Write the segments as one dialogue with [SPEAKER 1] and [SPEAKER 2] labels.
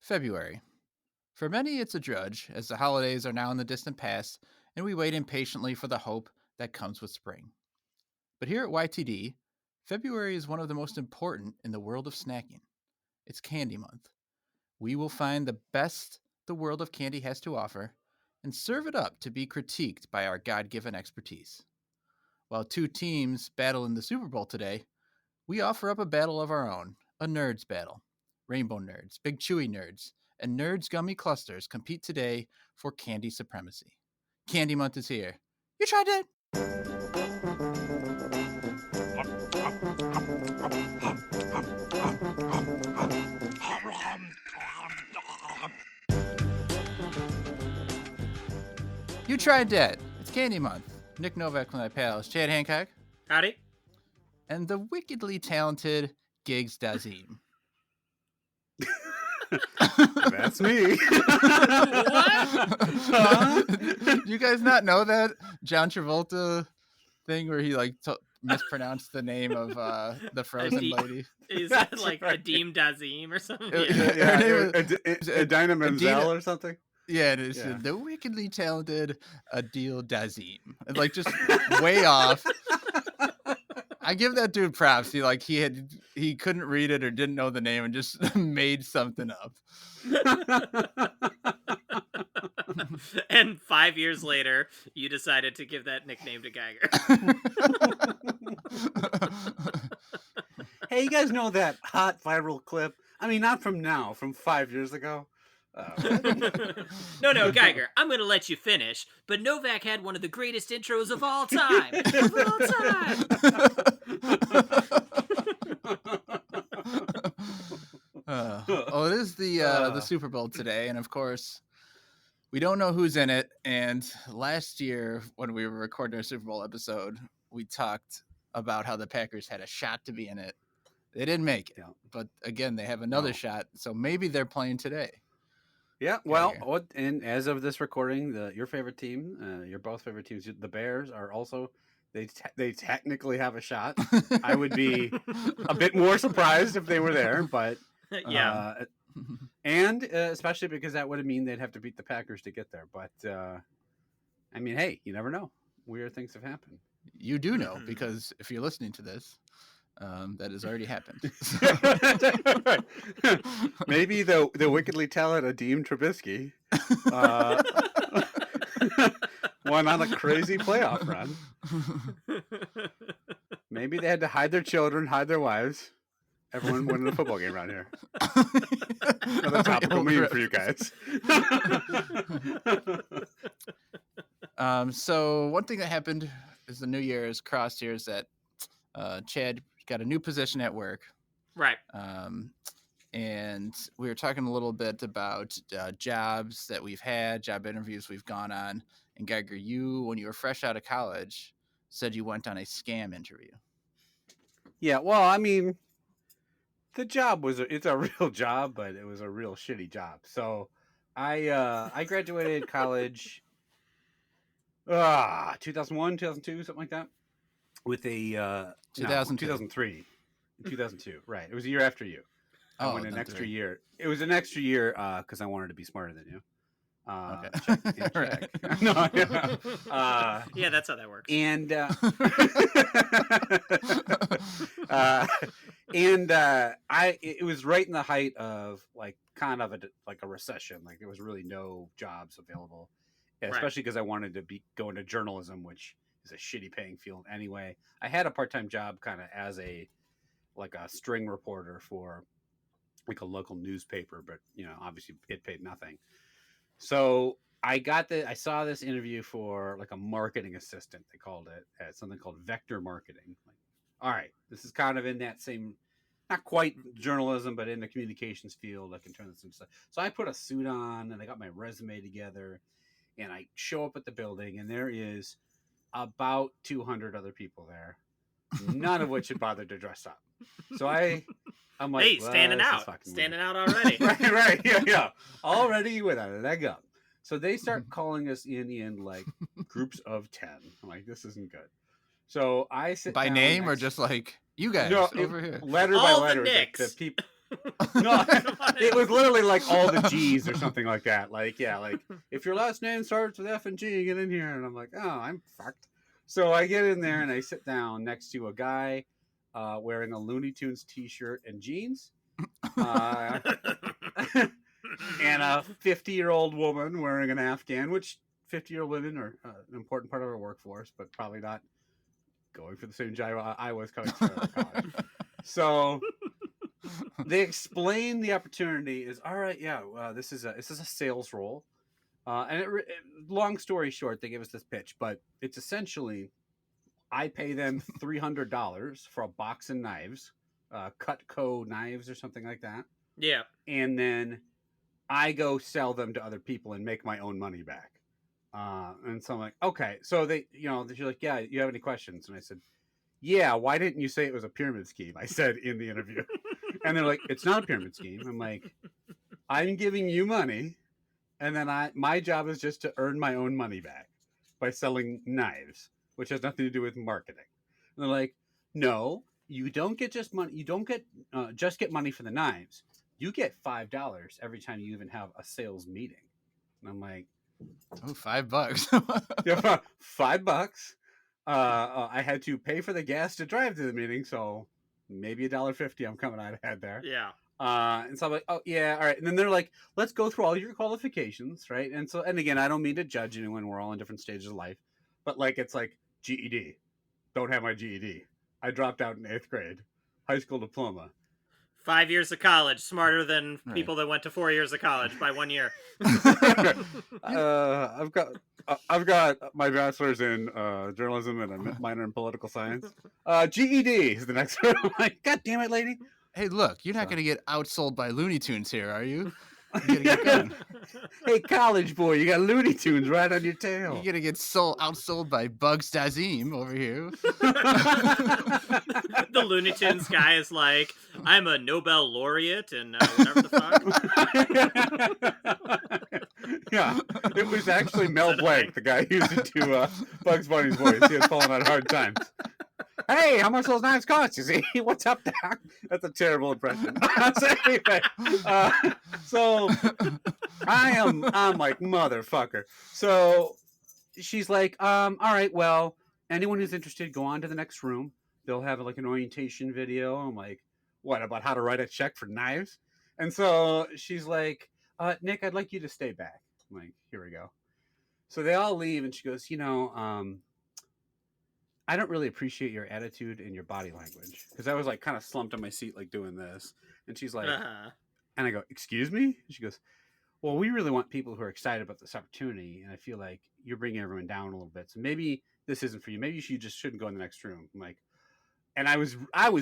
[SPEAKER 1] February. For many, it's a drudge, as the holidays are now in the distant past, and we wait impatiently for the hope that comes with spring. But here at YTD, February is one of the most important in the world of snacking. It's Candy Month. We will find the best the world of candy has to offer and serve it up to be critiqued by our God given expertise. While two teams battle in the Super Bowl today, we offer up a battle of our own, a nerds battle. Rainbow Nerds, Big Chewy Nerds, and Nerds Gummy Clusters compete today for candy supremacy. Candy Month is here. You tried it! You tried that. It's Candy Month. Nick Novak with my pals, Chad Hancock.
[SPEAKER 2] Howdy.
[SPEAKER 1] And the wickedly talented Gigs Dazim.
[SPEAKER 3] That's me.
[SPEAKER 1] Do you guys not know that John Travolta thing where he mispronounced the name of the Frozen lady?
[SPEAKER 2] Is that like Adim Dazim or something?
[SPEAKER 3] Adina Menzel or something?
[SPEAKER 1] Yeah, it is the wickedly talented Adil Dazim. Like just way off. I give that dude props. He couldn't read it or didn't know the name and just made something up.
[SPEAKER 2] And 5 years later, you decided to give that nickname to Geiger.
[SPEAKER 3] Hey, you guys know that hot viral clip? I mean, not from now, from 5 years ago.
[SPEAKER 2] No, Geiger, I'm going to let you finish, but Novak had one of the greatest intros of all time.
[SPEAKER 1] It is the Super Bowl today, and of course, we don't know who's in it. And last year, when we were recording our Super Bowl episode, we talked about how the Packers had a shot to be in it. They didn't make it, but again, they have another shot, so maybe they're playing today.
[SPEAKER 3] Yeah, well, and as of this recording, your favorite team, your both favorite teams, the Bears, are also they technically have a shot. I would be a bit more surprised if they were there, but and especially because that would mean they'd have to beat the Packers to get there. But I mean, hey, you never know. Weird things have happened.
[SPEAKER 1] You do know because if you're listening to this. That has already happened.
[SPEAKER 3] Maybe the wickedly talented Adim Trubisky went on a crazy playoff run. Maybe they had to hide their children, hide their wives. Everyone winning a football game around here. Another topical meme for you guys.
[SPEAKER 1] So one thing that happened is the New Year's crossed here is that Chad got a new position at work.
[SPEAKER 2] Right.
[SPEAKER 1] And we were talking a little bit about jobs that we've had, job interviews we've gone on. And Geiger, you, when you were fresh out of college, said you went on a scam interview.
[SPEAKER 3] Yeah, well, I mean, the job it's a real job, but it was a real shitty job. So I graduated college 2001, 2002, something like that. With a 2003, 2002, right? It was a year after you. I went an extra year. It was an extra year because I wanted to be smarter than you.
[SPEAKER 1] Okay.
[SPEAKER 3] Check. No,
[SPEAKER 2] yeah, that's how that works.
[SPEAKER 3] And it was right in the height of kind of a recession. Like there was really no jobs available, especially because I wanted to go into journalism, which is a shitty paying field anyway. I had a part-time job kind of as a string reporter for a local newspaper, but obviously it paid nothing. So I saw this interview for a marketing assistant, they called it, at something called vector marketing. All right, this is kind of in that same, not quite journalism, but in the communications field. I can turn this into stuff. So I put a suit on and I got my resume together and I show up at the building and there is about 200 other people there, none of which had bothered to dress up. So I'm like,
[SPEAKER 2] hey, standing out already.
[SPEAKER 3] right, yeah, already with a leg up. So they start calling us in groups of 10. I'm like, this isn't good. So I sit
[SPEAKER 1] by
[SPEAKER 3] down
[SPEAKER 1] name or just you guys over here,
[SPEAKER 3] letter
[SPEAKER 2] all
[SPEAKER 3] by letter.
[SPEAKER 2] The Knicks.
[SPEAKER 3] The people, No,
[SPEAKER 2] Come on
[SPEAKER 3] it
[SPEAKER 2] in.
[SPEAKER 3] was literally like all the G's or something like that. Like, yeah, like if your last name starts with F and G, get in here. And I'm like, oh, I'm fucked. So I get in there and I sit down next to a guy wearing a Looney Tunes t-shirt and jeans. Uh, and a 50-year-old woman wearing an Afghan, which 50-year-old women are an important part of our workforce, but probably not going for the same job I was coming to college. So they explain the opportunity is all right. Yeah, this is a sales role, long story short, they give us this pitch, but it's essentially I pay them $300 for a box of knives, Cutco knives or something like that,
[SPEAKER 2] Yeah.
[SPEAKER 3] and then I go sell them to other people and make my own money back. And so I'm like, okay. So they're like, yeah, you have any questions? And I said, yeah, why didn't you say it was a pyramid scheme? I said in the interview. And they're like, it's not a pyramid scheme. I'm like, I'm giving you money, and then my job is just to earn my own money back by selling knives, which has nothing to do with marketing. And they're like, no, you don't get just money. You don't get just get money for the knives. You get $5 every time you even have a sales meeting. And I'm like,
[SPEAKER 1] oh, $5.
[SPEAKER 3] yeah, $5. I had to pay for the gas to drive to the meeting, so maybe $1.50 I'm coming out ahead there.
[SPEAKER 2] Yeah.
[SPEAKER 3] And so I'm like, oh yeah, all right. And then they're like, let's go through all your qualifications, right? And again, I don't mean to judge anyone. We're all in different stages of life, but like it's like GED. Don't have my GED. I dropped out in 8th grade. High school diploma.
[SPEAKER 2] 5 years of college, smarter than
[SPEAKER 1] Right.
[SPEAKER 2] people that went to 4 years of college by 1 year.
[SPEAKER 3] I've got my bachelor's in journalism and a minor in political science. GED is the next one. I'm like, God damn it, lady.
[SPEAKER 1] Hey, look, you're not
[SPEAKER 3] So-
[SPEAKER 1] going to get outsold by Looney Tunes here, are you? You're gonna get
[SPEAKER 3] Hey, college boy, you got Looney Tunes right on your tail.
[SPEAKER 1] You're gonna get outsold by Bugs Dazim over here.
[SPEAKER 2] The Looney Tunes guy is like, I'm a Nobel laureate and whatever the fuck.
[SPEAKER 3] Yeah, it was actually Mel
[SPEAKER 2] Is that a
[SPEAKER 3] Blanc,
[SPEAKER 2] thing?
[SPEAKER 3] the guy who used to do Bugs Bunny's voice. He had fallen on hard times. Hey, how much those knives cost? You see, what's up, Doc? That's a terrible impression. So anyway, so I'm like, motherfucker. So she's like, all right, well, anyone who's interested, go on to the next room. They'll have like an orientation video. I'm like, what, about how to write a check for knives? And so she's like, Nick, I'd like you to stay back. I'm like, here we go. So they all leave, and she goes, I don't really appreciate your attitude and your body language, because I was like kind of slumped on my seat, like doing this. And she's like, and I go, excuse me? And she goes, well, we really want people who are excited about this opportunity, and I feel like you're bringing everyone down a little bit. So maybe this isn't for you. Maybe you just shouldn't go in the next room. I'm like, and I was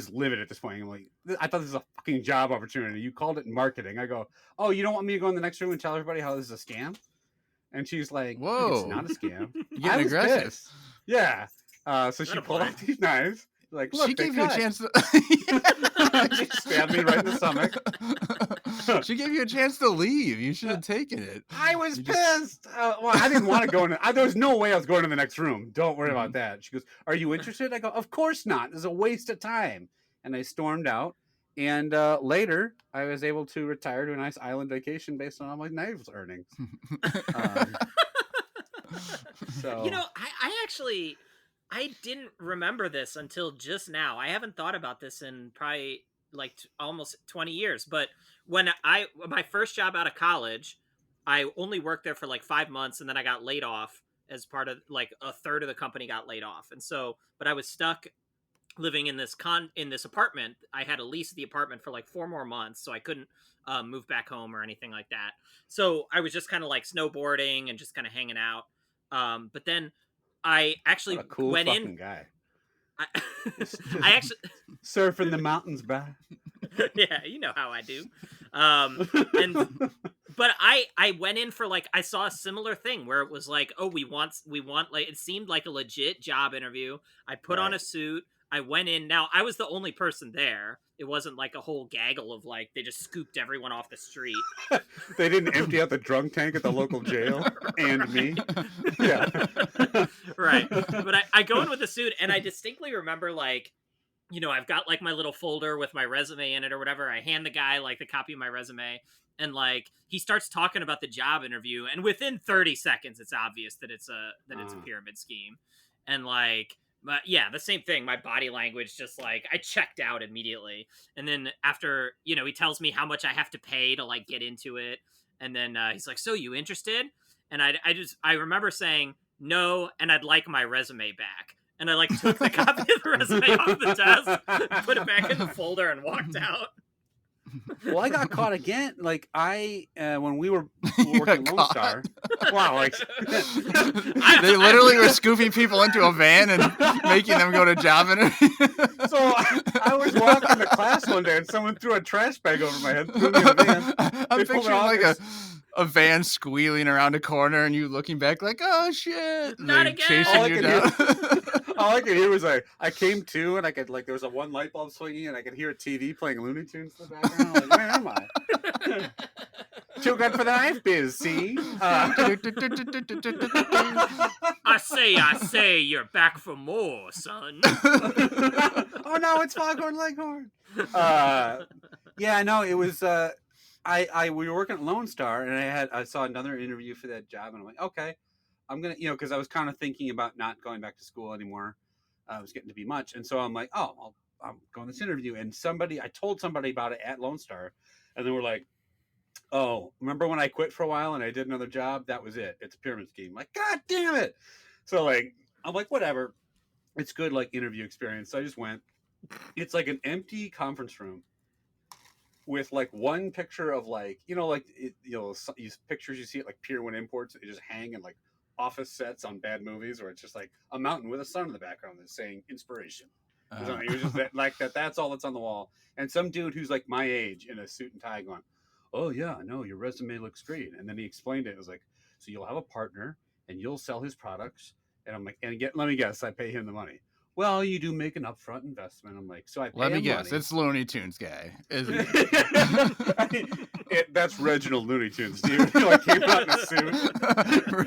[SPEAKER 3] livid at this point. I'm like, I thought this was a fucking job opportunity. You called it marketing. I go, oh, you don't want me to go in the next room and tell everybody how this is a scam? And she's like,
[SPEAKER 1] Whoa.
[SPEAKER 3] it's not a scam.
[SPEAKER 1] You're
[SPEAKER 3] I
[SPEAKER 1] getting
[SPEAKER 3] was
[SPEAKER 1] aggressive.
[SPEAKER 3] pissed. Yeah. So she
[SPEAKER 2] That a
[SPEAKER 3] pulled
[SPEAKER 2] boy?
[SPEAKER 3] out these knives. Like, look,
[SPEAKER 1] She
[SPEAKER 3] they
[SPEAKER 1] gave you a
[SPEAKER 3] cut.
[SPEAKER 1] chance to.
[SPEAKER 3] She stabbed me right in the stomach.
[SPEAKER 1] She gave you a chance to leave. You should have taken it.
[SPEAKER 3] I was
[SPEAKER 1] You
[SPEAKER 3] pissed. Well, I didn't want to go in. There was no way I was going to the next room. Don't worry about that. She goes, are you interested? I go, of course not. It's a waste of time. And I stormed out. And later, I was able to retire to a nice island vacation based on all my knives earnings. So
[SPEAKER 2] You know, I actually, I didn't remember this until just now. I haven't thought about this in probably like almost 20 years. But when my first job out of college, I only worked there for like 5 months, and then I got laid off as part of like a third of the company got laid off. And so, but I was stuck living in this apartment. I had to lease the apartment for like 4 more months, so I couldn't move back home or anything like that. So I was just kind of like snowboarding and just kind of hanging out. But then I actually
[SPEAKER 3] what a cool
[SPEAKER 2] went
[SPEAKER 3] fucking
[SPEAKER 2] in.
[SPEAKER 3] guy.
[SPEAKER 2] I actually,
[SPEAKER 3] Surfing the mountains, bro.
[SPEAKER 2] yeah, you know how I do. But I went in for like, I saw a similar thing where it was like, oh, we want like, it seemed like a legit job interview. I put on a suit. I went in. Now I was the only person there. It wasn't like a whole gaggle of like, they just scooped everyone off the street.
[SPEAKER 3] They didn't empty out the drunk tank at the local jail and me. Yeah.
[SPEAKER 2] Right. But I go in with a suit, and I distinctly remember like, you know, I've got like my little folder with my resume in it or whatever. I hand the guy like the copy of my resume, and like he starts talking about the job interview, and within 30 seconds it's obvious that it's a pyramid scheme. And like, but yeah, the same thing. My body language just like I checked out immediately. And then after, you know, he tells me how much I have to pay to like get into it. And then he's like, "So you interested?" And I remember saying no, and I'd like my resume back. And I like took the copy of the resume off the desk, put it back in the folder, and walked out.
[SPEAKER 3] Well, I got caught again. Like when we were working at Lone Star. Wow, like
[SPEAKER 1] they literally were scooping people into a van and making them go to job interviews.
[SPEAKER 3] So I was walking to class one day and someone threw a trash bag over my head. Threw me in a van.
[SPEAKER 1] I'm picturing like a van squealing around a corner and you looking back like, oh shit,
[SPEAKER 2] not
[SPEAKER 1] like,
[SPEAKER 2] again.
[SPEAKER 1] chasing you down.
[SPEAKER 3] All I could hear was like, I came to and I could like, there was a one light bulb swinging and I could hear a TV playing Looney Tunes in the background. Like, where am I? Too good for the knife biz, see?
[SPEAKER 2] I say, you're back for more, son.
[SPEAKER 3] Oh no, it's Foghorn Leghorn. Yeah, no, it was. We were working at Lone Star, and I saw another interview for that job, and I'm like, okay, I'm gonna, because I was kind of thinking about not going back to school anymore. It was getting to be much, and so I'm like, oh, I'll go on this interview, and I told somebody about it at Lone Star, and they were like, oh, remember when I quit for a while and I did another job? That was it. It's a pyramid scheme. I'm like, God damn it! So like, I'm like, whatever. It's good, like interview experience. So I just went. It's like an empty conference room with like one picture of like, these pictures you see at like Pier 1 Imports, they just hang in like office sets on bad movies, or it's just like a mountain with a sun in the background that's saying inspiration. It was just that's all that's on the wall. And some dude who's like my age in a suit and tie going, oh yeah, no, your resume looks great. And then he explained it. It was like, so you'll have a partner and you'll sell his products. And I'm like, let me guess, I pay him the money. Well, you do make an upfront investment. I'm like, so I pay
[SPEAKER 1] Let me
[SPEAKER 3] him
[SPEAKER 1] guess,
[SPEAKER 3] money.
[SPEAKER 1] it's Looney Tunes guy, isn't it?
[SPEAKER 3] That's Reginald Looney Tunes, dude. He like came out in a suit.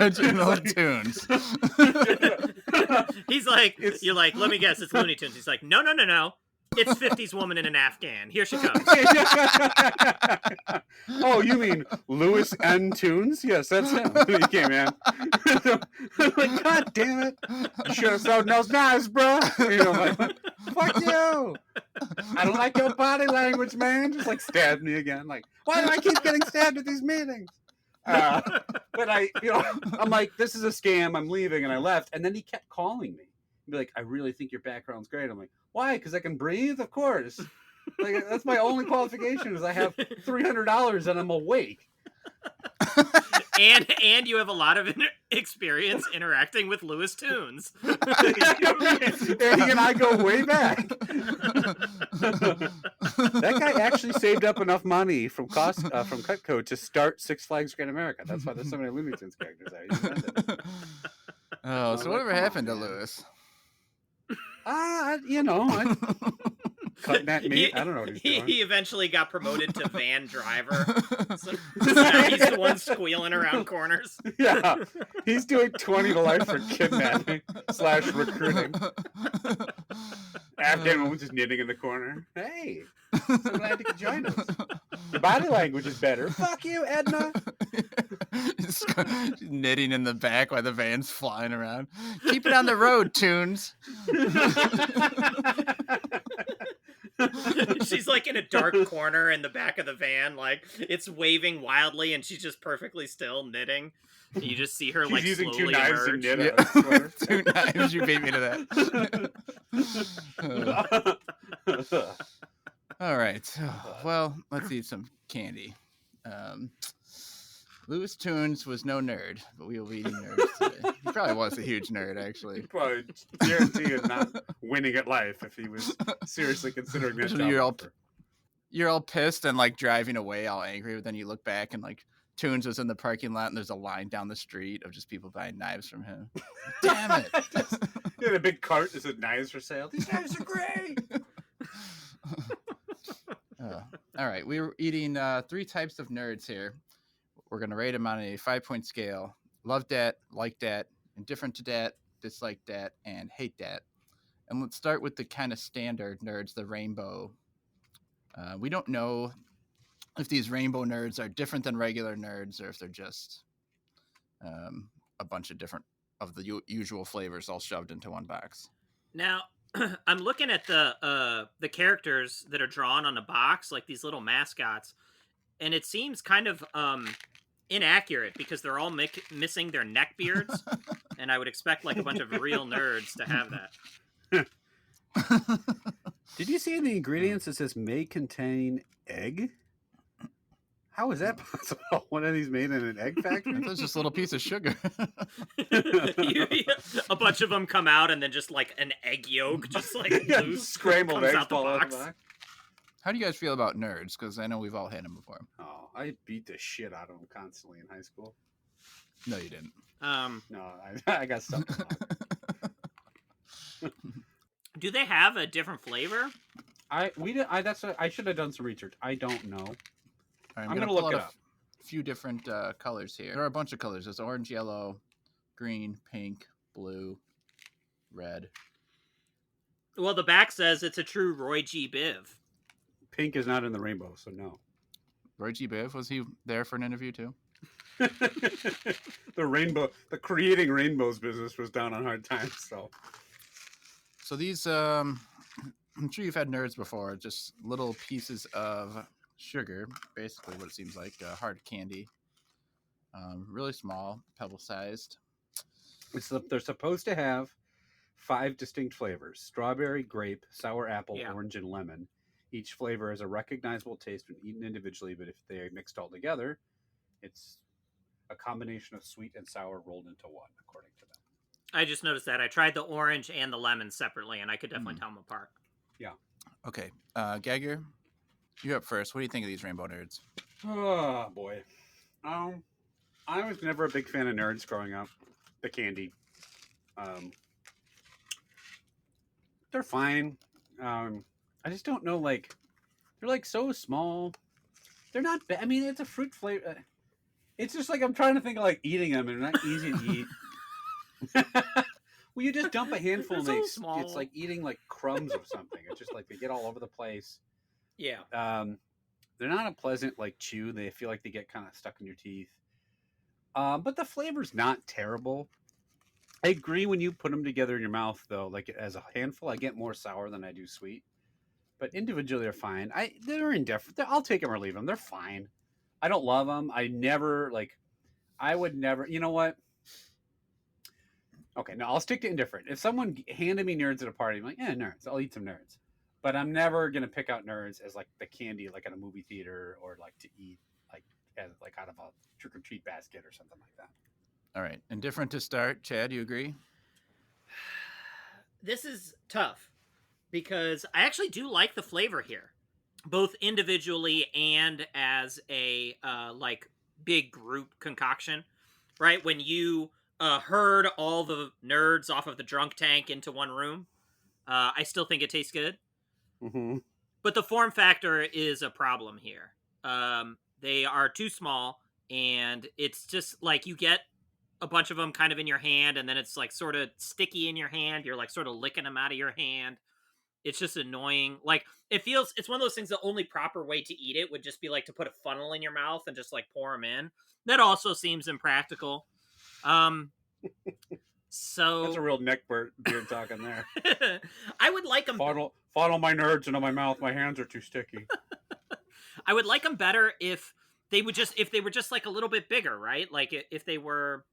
[SPEAKER 1] Reginald Tunes.
[SPEAKER 2] He's like, you're like, let me guess, it's Looney Tunes. He's like, no. It's 50s woman in an Afghan. Here she comes.
[SPEAKER 3] Oh, you mean Louis N. Tunes? Yes, that's him. He came in. Like, God damn it. You should have sold those knives, bro. Like, fuck you. I don't like your body language, man. Just like stabbed me again. Like, why do I keep getting stabbed at these meetings? But I'm like, this is a scam. I'm leaving. And I left. And then he kept calling me. He'd be like, I really think your background's great. I'm like, why? Because I can breathe? Of course. Like, that's my only qualification is I have $300 and I'm awake.
[SPEAKER 2] and you have a lot of experience interacting with Louis Tunes.
[SPEAKER 3] And he and I go way back. That guy actually saved up enough money from Cutco to start Six Flags Great America. That's why there's so many Looney Tunes characters there.
[SPEAKER 1] Oh, so whatever happened to Louis?
[SPEAKER 3] I cutting that meat. I don't know what he's doing.
[SPEAKER 2] He eventually got promoted to van driver. So now he's the one squealing around corners.
[SPEAKER 3] Yeah, he's doing 20 to life for kidnapping / recruiting. Afghan woman's just knitting in the corner. Hey, so glad you could join us. Your body language is better. Fuck you, Edna.
[SPEAKER 1] Knitting in the back while the van's flying around. Keep it on the road, Tunes.
[SPEAKER 2] She's like in a dark corner in the back of the van, like it's waving wildly, and she's just perfectly still knitting. And you just see her
[SPEAKER 3] She's
[SPEAKER 2] like
[SPEAKER 3] using
[SPEAKER 2] slowly
[SPEAKER 3] 2 knives
[SPEAKER 2] emerge.
[SPEAKER 3] to knit.
[SPEAKER 1] 2 knives, you beat me to that. All right. Well, let's eat some candy. Louis Tunes was no nerd, but we will be eating nerds today. He probably was a huge nerd, actually.
[SPEAKER 3] He'd probably guarantee is not winning at life if he was seriously considering that job.
[SPEAKER 1] You're all pissed and like driving away all angry, but then you look back and like Tunes was in the parking lot and there's a line down the street of just people buying knives from him. Damn it.
[SPEAKER 3] He had a big cart that said knives for sale. These knives are great.
[SPEAKER 1] All right. We were eating 3 types of nerds here. We're going to rate them on a 5-point scale. Love dat, like dat, indifferent to dat, dislike dat, and hate dat. And let's start with the kind of standard nerds, the rainbow. We don't know if these rainbow nerds are different than regular nerds or if they're just a bunch of different of the usual flavors all shoved into one box.
[SPEAKER 2] Now, I'm looking at the characters that are drawn on the box, like these little mascots, and it seems kind of inaccurate because they're all missing their neck beards, and I would expect like a bunch of real nerds to have that.
[SPEAKER 3] Did you see in the ingredients it says may contain egg? How is that possible? One of these made in an egg factory?
[SPEAKER 1] That's just a little piece of sugar.
[SPEAKER 2] A bunch of them come out, and then just like an egg yolk, just like loose,
[SPEAKER 3] scrambled
[SPEAKER 2] comes
[SPEAKER 3] eggs
[SPEAKER 2] out the
[SPEAKER 3] fall out
[SPEAKER 2] box.
[SPEAKER 3] the box.
[SPEAKER 1] How do you guys feel about nerds? Because I know we've all had them before.
[SPEAKER 3] Oh, I beat the shit out of them constantly in high school.
[SPEAKER 1] No, you didn't.
[SPEAKER 3] No, I got something.
[SPEAKER 2] Do they have a different flavor?
[SPEAKER 3] I should have done some research. I don't know.
[SPEAKER 1] All right,
[SPEAKER 3] I'm gonna
[SPEAKER 1] pull
[SPEAKER 3] look it
[SPEAKER 1] out
[SPEAKER 3] up.
[SPEAKER 1] a few different colors here. There are a bunch of colors. There's orange, yellow, green, pink, blue, red.
[SPEAKER 2] Well, the back says it's a true Roy G. Biv.
[SPEAKER 3] Pink is not in the rainbow, so no.
[SPEAKER 1] Roy G. Biv, was he there for an interview too?
[SPEAKER 3] The creating rainbows business was down on hard times.
[SPEAKER 1] So these, I'm sure you've had nerds before. Just little pieces of sugar, basically what it seems like, hard candy. Really small, pebble-sized.
[SPEAKER 3] They're supposed to have 5 distinct flavors: strawberry, grape, sour apple, orange, and lemon. Each flavor has a recognizable taste when eaten individually, but if they are mixed all together, it's a combination of sweet and sour rolled into one, according to them.
[SPEAKER 2] I just noticed that. I tried the orange and the lemon separately, and I could definitely tell them apart.
[SPEAKER 3] Yeah.
[SPEAKER 1] Okay, Gagger, you're up first. What do you think of these rainbow nerds?
[SPEAKER 3] Oh, boy. I was never a big fan of nerds growing up. The candy. They're fine. I just don't know, like, they're like so small. They're not bad. I mean, it's a fruit flavor. It's just like I'm trying to think of like eating them, and they're not easy to eat. Well, you just dump a handful and
[SPEAKER 2] so small.
[SPEAKER 3] It's like eating like crumbs of something. It's just like they get all over the place.
[SPEAKER 2] Yeah.
[SPEAKER 3] They're not a pleasant like chew. They feel like they get kind of stuck in your teeth. But the flavor's not terrible. I agree when you put them together in your mouth, though. Like as a handful, I get more sour than I do sweet. But individually, they're fine. They're indifferent. I'll take them or leave them. They're fine. I don't love them. I would never. You know what? Okay, no, I'll stick to indifferent. If someone handed me nerds at a party, I'm like, yeah, nerds. I'll eat some nerds. But I'm never gonna pick out nerds as like the candy, like at a movie theater, or like to eat like as like out of a trick or treat basket or something like that.
[SPEAKER 1] All right, indifferent to start. Chad, you agree?
[SPEAKER 2] This is tough because I actually do like the flavor here, both individually and as a like big group concoction. Right when you herd all the nerds off of the drunk tank into one room, I still think it tastes good.
[SPEAKER 3] Mm-hmm.
[SPEAKER 2] But the form factor is a problem here. They are too small, and it's just like you get a bunch of them kind of in your hand, and then it's like sort of sticky in your hand. You're like sort of licking them out of your hand. It's just annoying. Like it's one of those things. The only proper way to eat it would just be like to put a funnel in your mouth and just like pour them in. That also seems impractical. So
[SPEAKER 3] that's a real neck beard talking there.
[SPEAKER 2] I would like them.
[SPEAKER 3] Funnel my nerds into my mouth. My hands are too sticky.
[SPEAKER 2] I would like them better if they were just like a little bit bigger, right? Like if they were,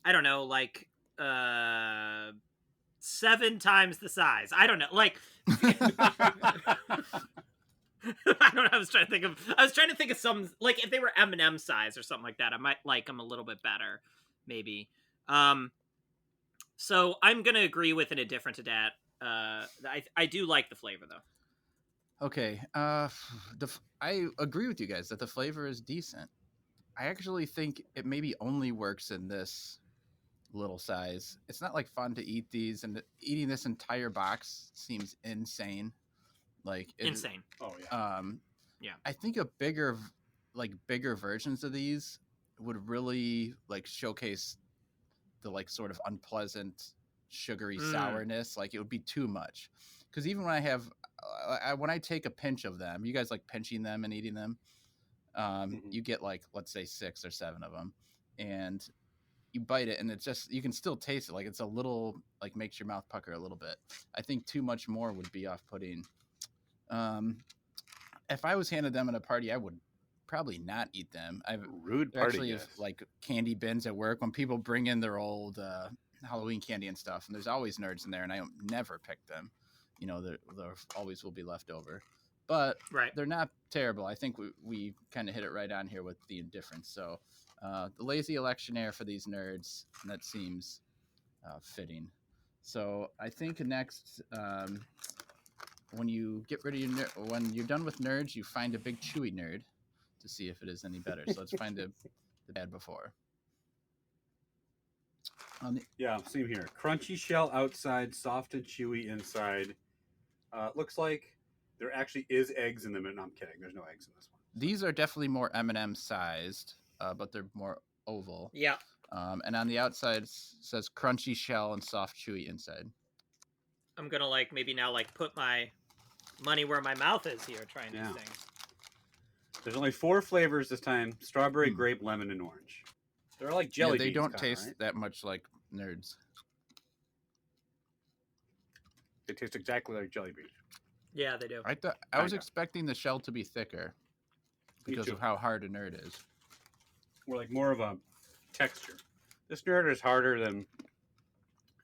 [SPEAKER 2] I don't know, like 7 times the size. I don't know, like. I don't know. I was trying to think of some, like if they were M&M size or something like that, I might like them a little bit better, maybe. So I'm gonna agree with an indifferent to that. I do like the flavor though.
[SPEAKER 1] Okay, I agree with you guys that the flavor is decent. I actually think it maybe only works in this little size. It's not like fun to eat these, and eating this entire box seems insane. Like
[SPEAKER 2] insane.
[SPEAKER 3] Oh yeah.
[SPEAKER 2] Yeah.
[SPEAKER 1] I think bigger versions of these would really like showcase the like sort of unpleasant sugary sourness. Like it would be too much. Because even when when I take a pinch of them, you guys like pinching them and eating them. You get like, let's say 6 or 7 of them, and you bite it, and it's just, you can still taste it. Like it's a little, like makes your mouth pucker a little bit. I think too much more would be off-putting. If I was handed them at a party, I would probably not eat them. I've
[SPEAKER 3] rude party
[SPEAKER 1] actually have,
[SPEAKER 3] guest.
[SPEAKER 1] like candy bins at work when people bring in their old Halloween candy and stuff, and there's always Nerds in there, and I never pick them. You know, there always will be left over, but they're not terrible. I think we kind of hit it right on here with the indifference. So the lazy electioneer for these Nerds, and that seems fitting. So I think next, when you get rid of when you're done with Nerds, you find a big Chewy Nerd to see if it is any better. So let's find the bad before.
[SPEAKER 3] Yeah, same here. Crunchy shell outside, soft and chewy inside. Looks like there actually is eggs in them, and I'm kidding. There's no eggs in this one.
[SPEAKER 1] These are definitely more M&M sized, but they're more oval.
[SPEAKER 2] Yeah.
[SPEAKER 1] And on the outside it says crunchy shell and soft chewy inside.
[SPEAKER 2] I'm gonna maybe now put my money where my mouth is here, trying these things.
[SPEAKER 3] There's only 4 flavors this time: strawberry, grape, lemon, and orange. They're like jelly beans.
[SPEAKER 1] They don't taste that much like Nerds.
[SPEAKER 3] They taste exactly like jelly beans.
[SPEAKER 2] Yeah, they do.
[SPEAKER 1] I was expecting the shell to be thicker because of how hard a Nerd is.
[SPEAKER 3] Or like more of a texture. This Nerd is harder than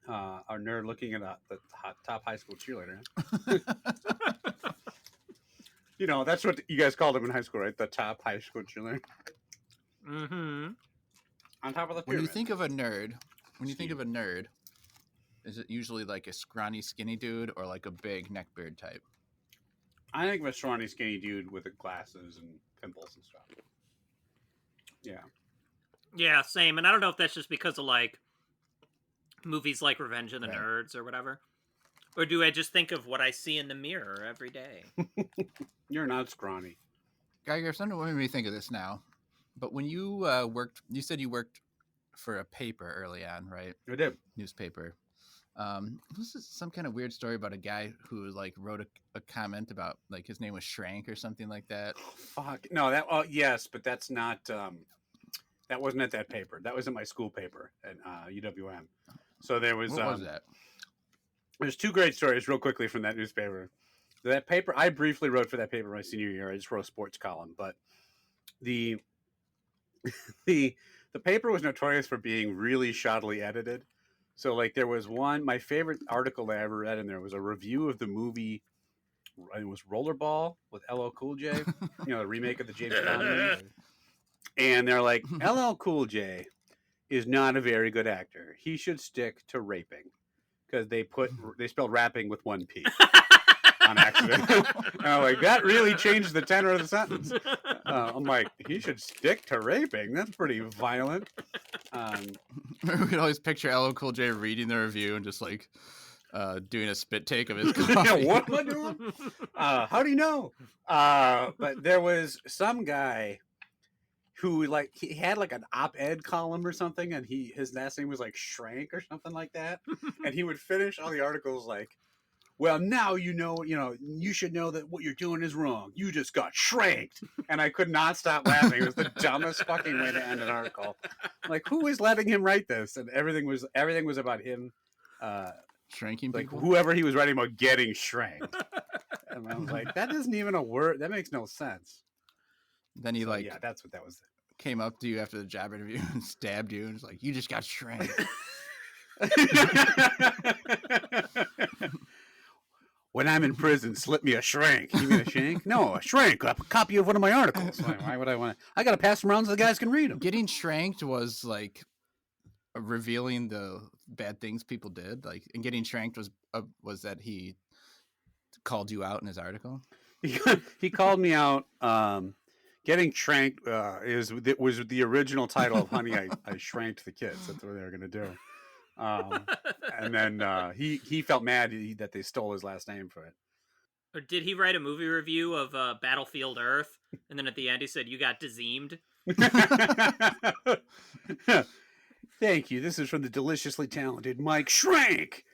[SPEAKER 3] our Nerd looking at the top high school cheerleader. You know, that's what you guys called him in high school, right? The top high school cheerleader.
[SPEAKER 2] Mm-hmm.
[SPEAKER 3] On top of the pyramid.
[SPEAKER 1] When you think of a nerd, is it usually like a scrawny, skinny dude or like a big neckbeard type?
[SPEAKER 3] I think of a scrawny, skinny dude with glasses and pimples and stuff. Yeah.
[SPEAKER 2] Yeah, same. And I don't know if that's just because of movies like Revenge of the Nerds or whatever. Or do I just think of what I see in the mirror every day?
[SPEAKER 3] You're not scrawny.
[SPEAKER 1] Geiger, something made me think of this now. But when you you said you worked for a paper early on, right?
[SPEAKER 3] I did.
[SPEAKER 1] Newspaper. This is some kind of weird story about a guy who wrote a comment about his name was Shrank or something like that.
[SPEAKER 3] Fuck. No, yes, but that's not, that wasn't at that paper. That was at my school paper at UWM. So there was...
[SPEAKER 1] What was that?
[SPEAKER 3] There's 2 great stories real quickly from that newspaper. That paper, I briefly wrote for that paper my senior year. I just wrote a sports column, but the paper was notorious for being really shoddily edited. So there was my favorite article I ever read in there was a review of the movie. It was Rollerball with LL Cool J, the remake of the James Bond movie. And they're like, LL Cool J is not a very good actor. He should stick to raping. Because they spelled rapping with 1 P on accident. And I'm like, that really changed the tenor of the sentence. I'm like, he should stick to raping. That's pretty violent.
[SPEAKER 1] We could always picture LL Cool J reading the review and just doing a spit take of his coffee.
[SPEAKER 3] Yeah, what am I doing? How do you know? But there was some guy who he had an op-ed column or something, and his last name was Shrank or something like that, and he would finish all the articles well, now you should know that what you're doing is wrong. You just got shranked. And I could not stop laughing. It was the dumbest fucking way to end an article. Who is letting him write this? And everything was about him
[SPEAKER 1] shrinking people?
[SPEAKER 3] Whoever he was writing about getting shanked. And I was like, that isn't even a word. That makes no sense.
[SPEAKER 1] Then he
[SPEAKER 3] yeah, that's what that was.
[SPEAKER 1] Came up to you after the job interview and stabbed you and was like, you just got shranked.
[SPEAKER 3] When I'm in prison, slip me a shrank. You mean a shank? No, a shrank. A copy of one of my articles. Why would I want to? I got to pass them around so the guys can read them.
[SPEAKER 1] Getting shanked was revealing the bad things people did. And getting shanked was that he called you out in his article.
[SPEAKER 3] He called me out. Getting shanked was the original title of Honey, I Shranked the Kids. That's what they were going to do. And then he felt mad that they stole his last name for it.
[SPEAKER 2] Or did he write a movie review of Battlefield Earth, and then at the end he said, "You got diseamed"?
[SPEAKER 3] Thank you. This is from the deliciously talented Mike Shrank.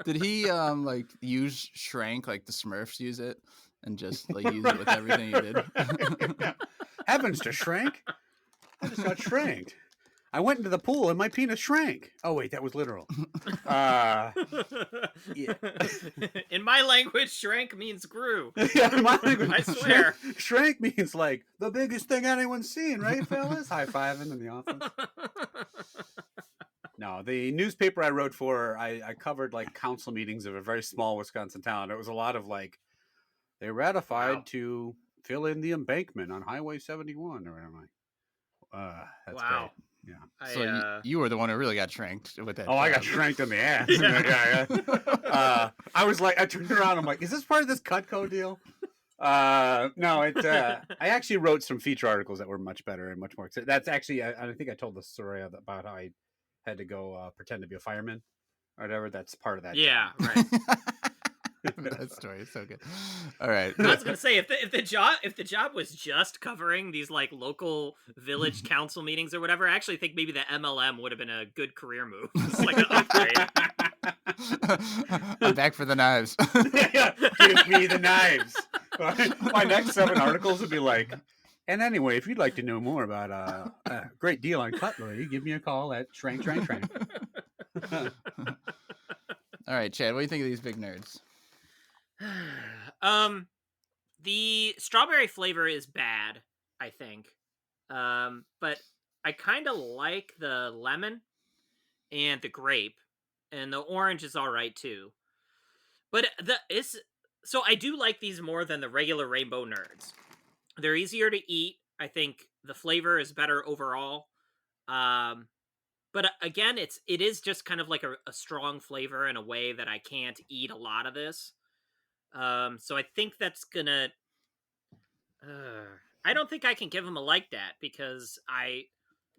[SPEAKER 1] Did he like use Shrank like the Smurfs use it and just like use it with everything he did?
[SPEAKER 3] Happens to Shrank. I just got shranked. I went into the pool and my penis shrank. Oh wait, that was literal. Yeah.
[SPEAKER 2] In my language, shrank means grew.
[SPEAKER 3] Yeah, in my language,
[SPEAKER 2] I swear.
[SPEAKER 3] Shrank means like the biggest thing anyone's seen, right, fellas? High fiving in the office. No, the newspaper I wrote for, I covered like council meetings of a very small Wisconsin town. It was a lot of like, they ratified to fill in the embankment on Highway 71 or whatever. That's great. Yeah.
[SPEAKER 1] So you were the one who really got shanked with that.
[SPEAKER 3] Oh, I got shanked in the ass. Yeah. I was like, I turned around. I'm like, is this part of this Cutco deal? No, I actually wrote some feature articles that were much better and much more. That's actually, I think I told the story about how I had to go pretend to be a fireman or whatever. That's part of that.
[SPEAKER 2] Yeah, right.
[SPEAKER 1] That story is so good. All right.
[SPEAKER 2] I was gonna say if the job was just covering these like local village council meetings or whatever, I actually think maybe the MLM would have been a good career move. It's like an upgrade.
[SPEAKER 1] I'm back for the knives.
[SPEAKER 3] Give me the knives. My next 7 articles would be like, and anyway, if you'd like to know more about a great deal on cutlery, give me a call at Shrank.
[SPEAKER 1] All right, Chad, what do you think of these big nerds?
[SPEAKER 2] The strawberry flavor is bad, I think. But I kind of like the lemon and the grape, and the orange is all right too. But so I do like these more than the regular rainbow nerds. They're easier to eat. I think the flavor is better overall. But again, it is just kind of like a strong flavor in a way that I can't eat a lot of this. So I think that's gonna. I don't think I can give them a like that because I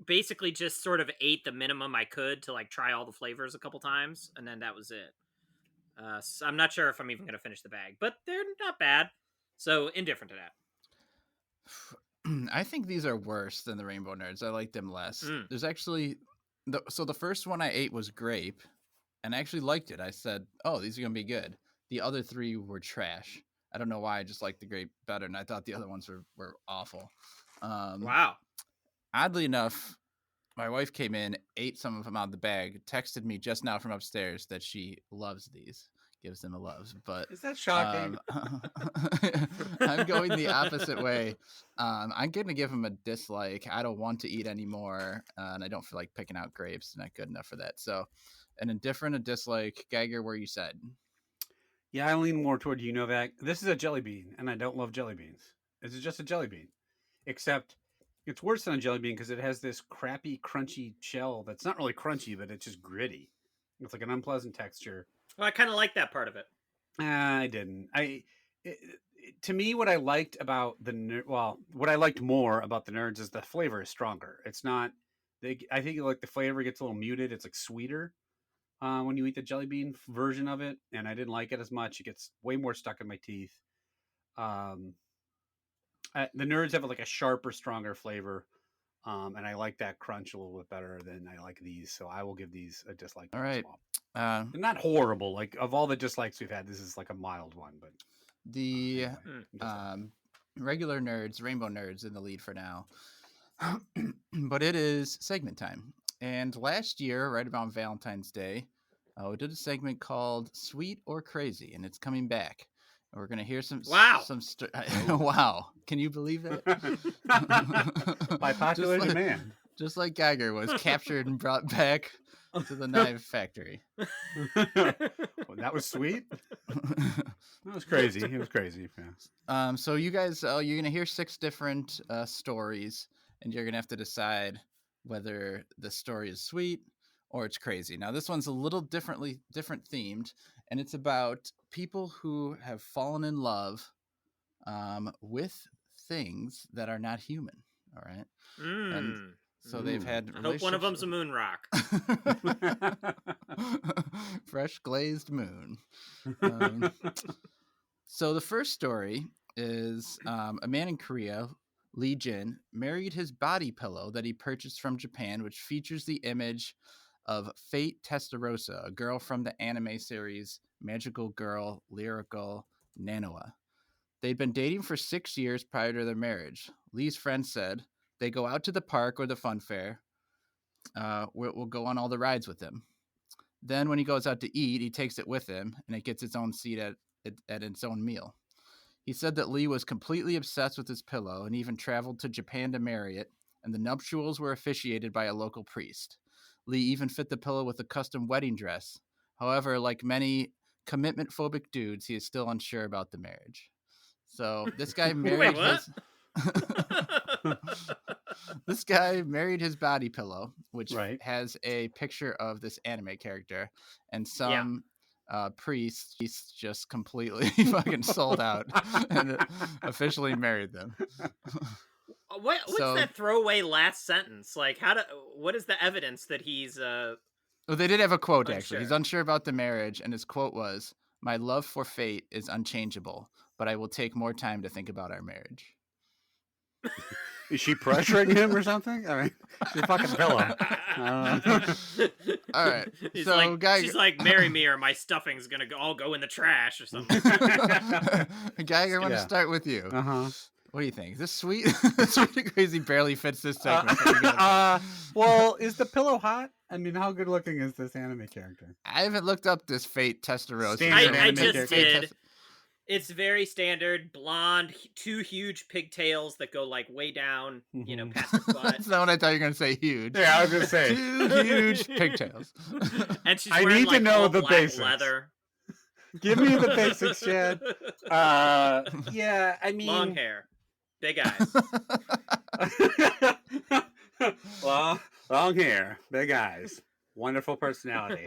[SPEAKER 2] basically just sort of ate the minimum I could to like try all the flavors a couple times, and then that was it. So I'm not sure if I'm even gonna finish the bag, but they're not bad. So indifferent to
[SPEAKER 1] that. I think these are worse than the rainbow nerds. I like them less. There's actually so the first one I ate was grape, and I actually liked it. I said, "Oh, these are gonna be good." The other 3 were trash. I don't know why. I just liked the grape better, and I thought the other ones were awful.
[SPEAKER 2] Wow.
[SPEAKER 1] Oddly enough, my wife came in, ate some of them out of the bag, texted me just now from upstairs that she loves these, gives them a love. But
[SPEAKER 3] is that shocking?
[SPEAKER 1] I'm going the opposite way. I'm going to give them a dislike. I don't want to eat anymore, and I don't feel like picking out grapes. Not good enough for that. So, an indifferent, a dislike. Geiger, where you said?
[SPEAKER 3] Yeah, I lean more toward Novak. This is a jelly bean, and I don't love jelly beans. This is just a jelly bean, except it's worse than a jelly bean because it has this crappy, crunchy shell that's not really crunchy, but it's just gritty. It's like an unpleasant texture.
[SPEAKER 2] Well, I kind of like that part of it.
[SPEAKER 3] I didn't. To me, what I liked about what I liked more about the nerds is the flavor is stronger. It's not. I think like the flavor gets a little muted. It's like sweeter. When you eat the jelly bean version of it, and I didn't like it as much. It gets way more stuck in my teeth. The nerds have like a sharper, stronger flavor, and I like that crunch a little bit better than I like these. So I will give these a dislike.
[SPEAKER 1] All right,
[SPEAKER 3] they're not horrible. Like of all the dislikes we've had, this is like a mild one. But
[SPEAKER 1] the regular nerds, rainbow nerds, in the lead for now. But it is segment time. And last year, right around Valentine's Day, we did a segment called "Sweet or Crazy," and it's coming back. And we're gonna hear some.
[SPEAKER 2] Wow!
[SPEAKER 1] Wow! Can you believe it?
[SPEAKER 3] By popular demand.
[SPEAKER 1] Just like Geiger was captured and brought back to the knife factory.
[SPEAKER 3] Well, that was sweet. That was crazy. It was crazy.
[SPEAKER 1] Yeah. So you guys, you're gonna hear 6 different stories, and you're gonna have to decide whether the story is sweet or it's crazy. Now, this one's a little different themed, and it's about people who have fallen in love with things that are not human. All right. And so they've had.
[SPEAKER 2] I hope one of them's a moon rock.
[SPEAKER 1] Fresh glazed moon. So the first story is a man in Korea Lee Jin, married his body pillow that he purchased from Japan, which features the image of Fate Testarossa, a girl from the anime series Magical Girl Lyrical Nanoa. They'd been dating for 6 years prior to their marriage. Lee's friend said they go out to the park or the fun fair. We'll go on all the rides with him. Then when he goes out to eat, he takes it with him, and it gets its own seat at its own meal. He said that Lee was completely obsessed with his pillow and even traveled to Japan to marry it, and the nuptials were officiated by a local priest. Lee even fit the pillow with a custom wedding dress. However, like many commitment-phobic dudes, he is still unsure about the marriage. So this guy married
[SPEAKER 2] what?
[SPEAKER 1] this guy married his body pillow, which
[SPEAKER 3] Right.
[SPEAKER 1] has a picture of this anime character, and some priests just completely fucking sold out and officially married them.
[SPEAKER 2] What's
[SPEAKER 1] So-
[SPEAKER 2] that throwaway last sentence? Like, what is the evidence that he's
[SPEAKER 1] Well, they did have a quote actually. He's
[SPEAKER 2] Unsure.
[SPEAKER 1] unsure about the marriage, and his quote was, "My love for Fate is unchangeable, but I will take more time to think about our marriage."
[SPEAKER 3] Is she pressuring him or something? I mean, she's a fucking pillow.
[SPEAKER 1] All right,
[SPEAKER 2] He's
[SPEAKER 1] so
[SPEAKER 2] like,
[SPEAKER 1] guy-
[SPEAKER 2] she's like, marry me or my stuffing's gonna all go in the trash or something.
[SPEAKER 1] Geiger, I want to
[SPEAKER 3] Yeah.
[SPEAKER 1] start with you.
[SPEAKER 3] Uh-huh.
[SPEAKER 1] What do you think? Is this sweet? Sweet and Crazy barely fits this segment.
[SPEAKER 3] Well, is the pillow hot? I mean, how good looking is this anime character?
[SPEAKER 1] I haven't looked up this Fate Testarossa.
[SPEAKER 3] Standard
[SPEAKER 2] I
[SPEAKER 3] anime
[SPEAKER 2] just
[SPEAKER 3] character.
[SPEAKER 2] did. It's very standard, blonde, two huge pigtails that go like way down,
[SPEAKER 3] Mhm.
[SPEAKER 2] past his butt.
[SPEAKER 1] That's not what I thought you were gonna say. Huge.
[SPEAKER 3] Yeah, I was gonna say.
[SPEAKER 1] Two huge pigtails.
[SPEAKER 2] And she's
[SPEAKER 3] I
[SPEAKER 2] wearing
[SPEAKER 3] need to
[SPEAKER 2] like
[SPEAKER 3] know
[SPEAKER 2] all
[SPEAKER 3] the
[SPEAKER 2] black
[SPEAKER 3] basics.
[SPEAKER 2] leather.
[SPEAKER 3] Give me the basics, Chad. Yeah, I mean,
[SPEAKER 2] Long hair, big eyes.
[SPEAKER 3] long hair, big eyes, wonderful personality,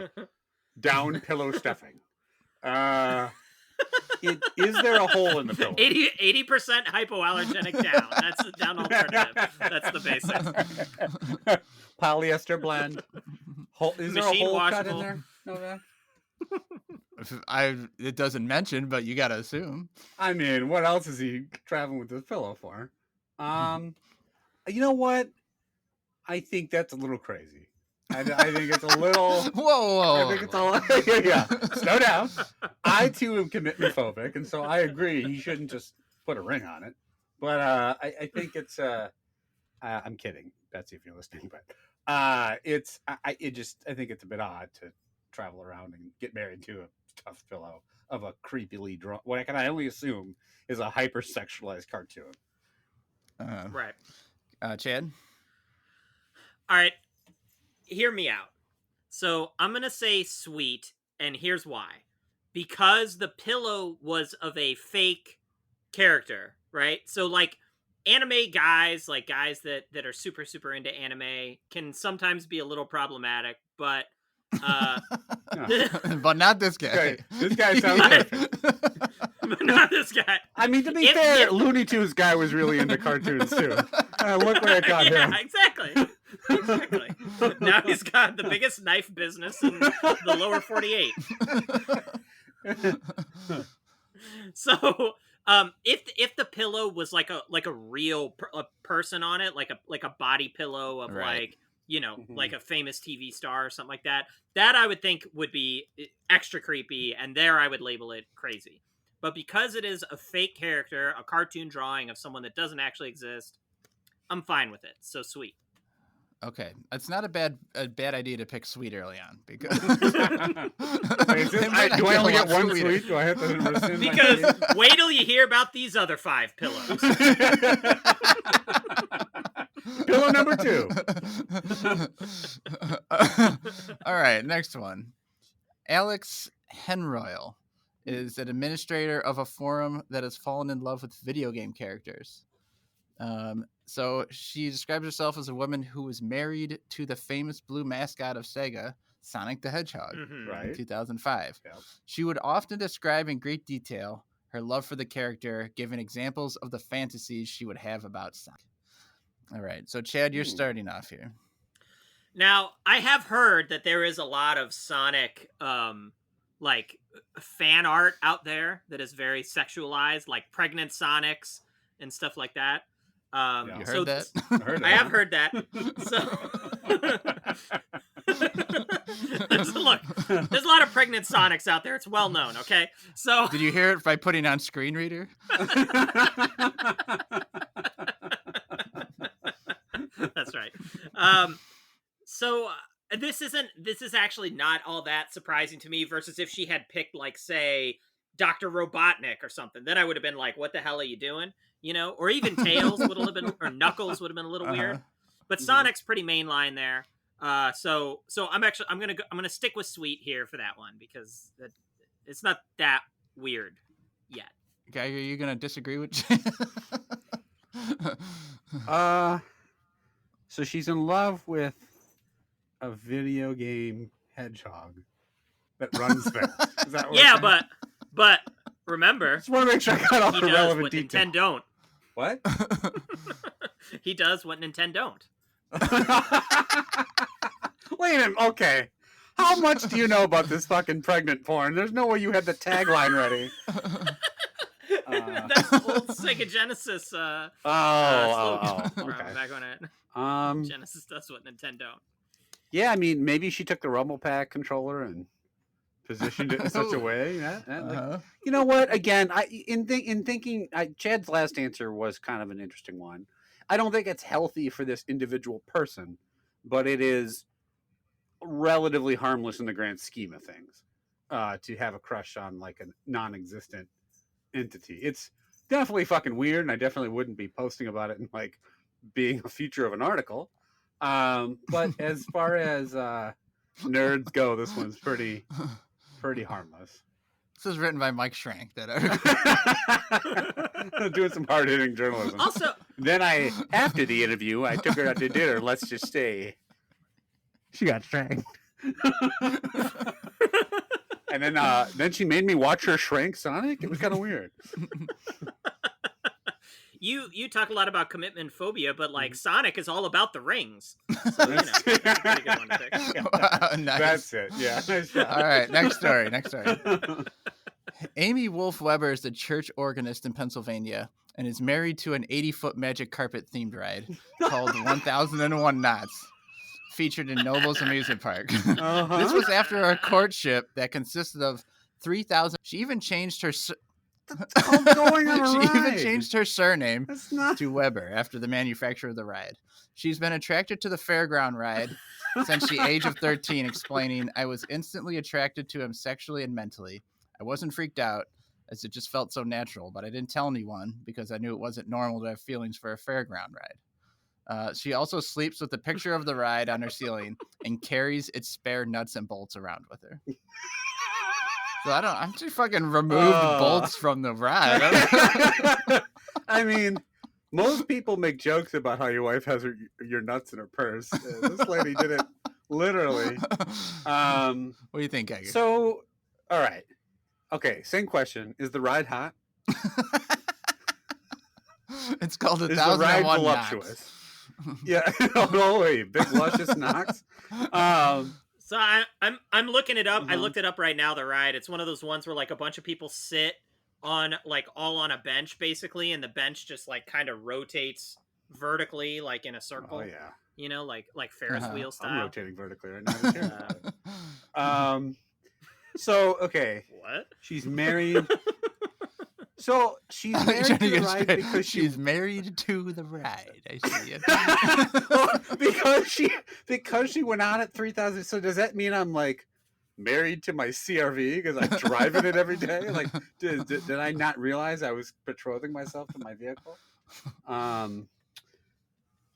[SPEAKER 3] down pillow stuffing. Is there a hole in the pillow?
[SPEAKER 2] 80% hypoallergenic down. That's the down alternative. That's the basics.
[SPEAKER 3] Polyester blend. Is there a
[SPEAKER 2] Machine
[SPEAKER 3] hole cut in
[SPEAKER 2] washable.
[SPEAKER 3] there? No,
[SPEAKER 1] It doesn't mention, but you gotta assume.
[SPEAKER 3] I mean, what else is he traveling with this pillow for? You know what? I think that's a little crazy. I think it's a little.
[SPEAKER 1] Whoa!
[SPEAKER 3] I think it's a yeah. Slow down. I too am commitment phobic, and so I agree he shouldn't just put a ring on it. But I think it's. I'm kidding, Betsy, if you're listening. But I think it's a bit odd to travel around and get married to a stuffed pillow of a creepily drawn. What can I only assume is a hypersexualized cartoon.
[SPEAKER 2] Right.
[SPEAKER 1] Chad.
[SPEAKER 2] All right. Hear me out. So I'm going to say sweet, and here's why. Because the pillow was of a fake character, right? So, like, anime guys, like guys that are super, super into anime, can sometimes be a little problematic, but...
[SPEAKER 1] But not this guy.
[SPEAKER 3] This guy sounds perfect.
[SPEAKER 2] but not this guy.
[SPEAKER 3] I mean, to be fair, Looney Tunes guy was really into cartoons, too. Look where it got him.
[SPEAKER 2] Exactly. Now he's got the biggest knife business in the lower 48. So, if the pillow was like a real person on it, like a body pillow of
[SPEAKER 1] Right.
[SPEAKER 2] like like a famous TV star or something like that, that I would think would be extra creepy, and there I would label it crazy. But because it is a fake character, a cartoon drawing of someone that doesn't actually exist, I'm fine with it. So sweet.
[SPEAKER 1] Okay, it's not a bad idea to pick sweet early on because.
[SPEAKER 3] Wait, do I only get one sweet? Do I have to rescind my
[SPEAKER 2] Because
[SPEAKER 3] sweet?
[SPEAKER 2] wait till you hear about these other 5 pillows.
[SPEAKER 3] Pillow number 2.
[SPEAKER 1] All right, next one. Alex Henroyle is an administrator of a forum that has fallen in love with video game characters. So she describes herself as a woman who was married to the famous blue mascot of Sega, Sonic the Hedgehog,
[SPEAKER 2] Mhm.
[SPEAKER 3] Right.
[SPEAKER 1] in 2005.
[SPEAKER 3] Yep.
[SPEAKER 1] She would often describe in great detail her love for the character, giving examples of the fantasies she would have about Sonic. All right, so Chad, you're starting off here.
[SPEAKER 2] Now, I have heard that there is a lot of Sonic like fan art out there that is very sexualized, like pregnant Sonics and stuff like that.
[SPEAKER 1] You
[SPEAKER 2] So
[SPEAKER 1] heard that?
[SPEAKER 2] I have heard that. So look, there's a lot of pregnant Sonics out there. It's well known. Okay, so
[SPEAKER 1] Did you hear it by putting on screen reader?
[SPEAKER 2] that's right. So this is actually not all that surprising to me. Versus if she had picked like say Dr. Robotnik or something, then I would have been like, "What the hell are you doing?" You know, or even Tails would have been, or Knuckles would have been a little weird. But Sonic's pretty mainline there. So I'm gonna stick with Sweet here for that one because it's not that weird yet.
[SPEAKER 1] Geiger, are you gonna disagree with?
[SPEAKER 3] So she's in love with a video game hedgehog that runs fast. Is that what
[SPEAKER 2] Yeah,
[SPEAKER 3] we're saying?
[SPEAKER 2] but remember,
[SPEAKER 3] Just want to make sure I got all
[SPEAKER 2] he
[SPEAKER 3] the
[SPEAKER 2] does
[SPEAKER 3] relevant
[SPEAKER 2] what
[SPEAKER 3] details.
[SPEAKER 2] Nintendo don't.
[SPEAKER 3] What?
[SPEAKER 2] He does what Nintendo don't.
[SPEAKER 3] Wait a minute. Okay. How much do you know about this fucking pregnant porn? There's no way you had the tagline ready.
[SPEAKER 2] That's old Sega Genesis. Slogan from
[SPEAKER 3] okay.
[SPEAKER 2] back when it Genesis does what Nintendo don't.
[SPEAKER 3] Yeah, I mean, maybe she took the Rumble Pack controller and positioned it in such a way. Like, you know what? Again, in thinking, Chad's last answer was kind of an interesting one. I don't think it's healthy for this individual person, but it is relatively harmless in the grand scheme of things to have a crush on like a non-existent entity. It's definitely fucking weird, and I definitely wouldn't be posting about it and like being a feature of an article. But as far as nerds go, this one's pretty harmless.
[SPEAKER 1] This was written by Mike Schrank. That article.
[SPEAKER 3] Doing some hard hitting journalism.
[SPEAKER 2] Also,
[SPEAKER 3] then after the interview, I took her out to dinner. Let's just say she got shanked. And then she made me watch her shrink Sonic. It was kind of weird.
[SPEAKER 2] You talk a lot about commitment phobia, but like Sonic is all about the rings. So, that's a pretty good one to pick.
[SPEAKER 1] Wow, nice.
[SPEAKER 3] That's it. Yeah. Nice job.
[SPEAKER 1] All right, next story. Amy Wolf Weber is a church organist in Pennsylvania and is married to an 80-foot magic carpet themed ride called 1001 Knots, featured in Noble's amusement park. This was after a courtship that consisted of 3,000. She even changed her.
[SPEAKER 3] Going on a
[SPEAKER 1] She
[SPEAKER 3] ride.
[SPEAKER 1] even changed her surname
[SPEAKER 3] That's not...
[SPEAKER 1] to Weber after the manufacturer of the ride. She's been attracted to the fairground ride since the age of 13, explaining, "I was instantly attracted to him sexually and mentally. I wasn't freaked out, as it just felt so natural, but I didn't tell anyone because I knew it wasn't normal to have feelings for a fairground ride." She also sleeps with a picture of the ride on her ceiling and carries its spare nuts and bolts around with her. So I'm just fucking removed bolts from the ride.
[SPEAKER 3] I mean, most people make jokes about how your wife has your nuts in her purse. This lady did it literally.
[SPEAKER 1] What do you think, Egger?
[SPEAKER 3] So, all right. Okay, same question. Is the ride hot?
[SPEAKER 1] It's called
[SPEAKER 3] Is the ride
[SPEAKER 1] 1001
[SPEAKER 3] voluptuous? Yeah. Oh, wait. Big luscious knocks?
[SPEAKER 2] So I'm looking it up. I looked it up right now. The ride. It's one of those ones where like a bunch of people sit on like all on a bench basically, and the bench just like kind of rotates vertically, like in a circle.
[SPEAKER 3] Oh yeah.
[SPEAKER 2] You know, like Ferris wheel style.
[SPEAKER 3] I'm rotating vertically right now. So okay.
[SPEAKER 2] What?
[SPEAKER 3] She's married. So she's married to the ride because
[SPEAKER 1] she's married to the ride. I see it.
[SPEAKER 3] because she went on at 3,000. So does that mean I'm like married to my CRV because I drive in it every day? Like, did I not realize I was betrothing myself to my vehicle?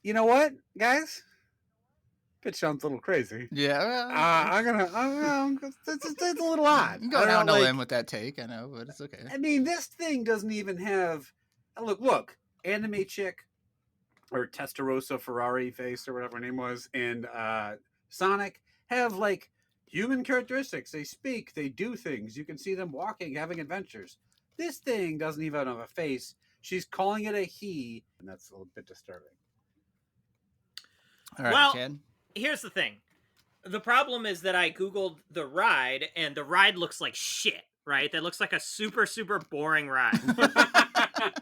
[SPEAKER 3] You know what, guys? It sounds a little crazy.
[SPEAKER 1] Yeah.
[SPEAKER 3] It's a little odd.
[SPEAKER 1] You can go down a limb with that take, I know, but it's okay.
[SPEAKER 3] I mean, this thing doesn't even have. Look, anime chick, or Testarossa Ferrari face, or whatever her name was, and Sonic have like human characteristics. They speak, they do things. You can see them walking, having adventures. This thing doesn't even have a face. She's calling it a he, and that's a little bit disturbing.
[SPEAKER 1] All right,
[SPEAKER 2] well,
[SPEAKER 1] Chad.
[SPEAKER 2] Here's the thing. The problem is that I Googled the ride, and the ride looks like shit, right? That looks like a super, super boring ride.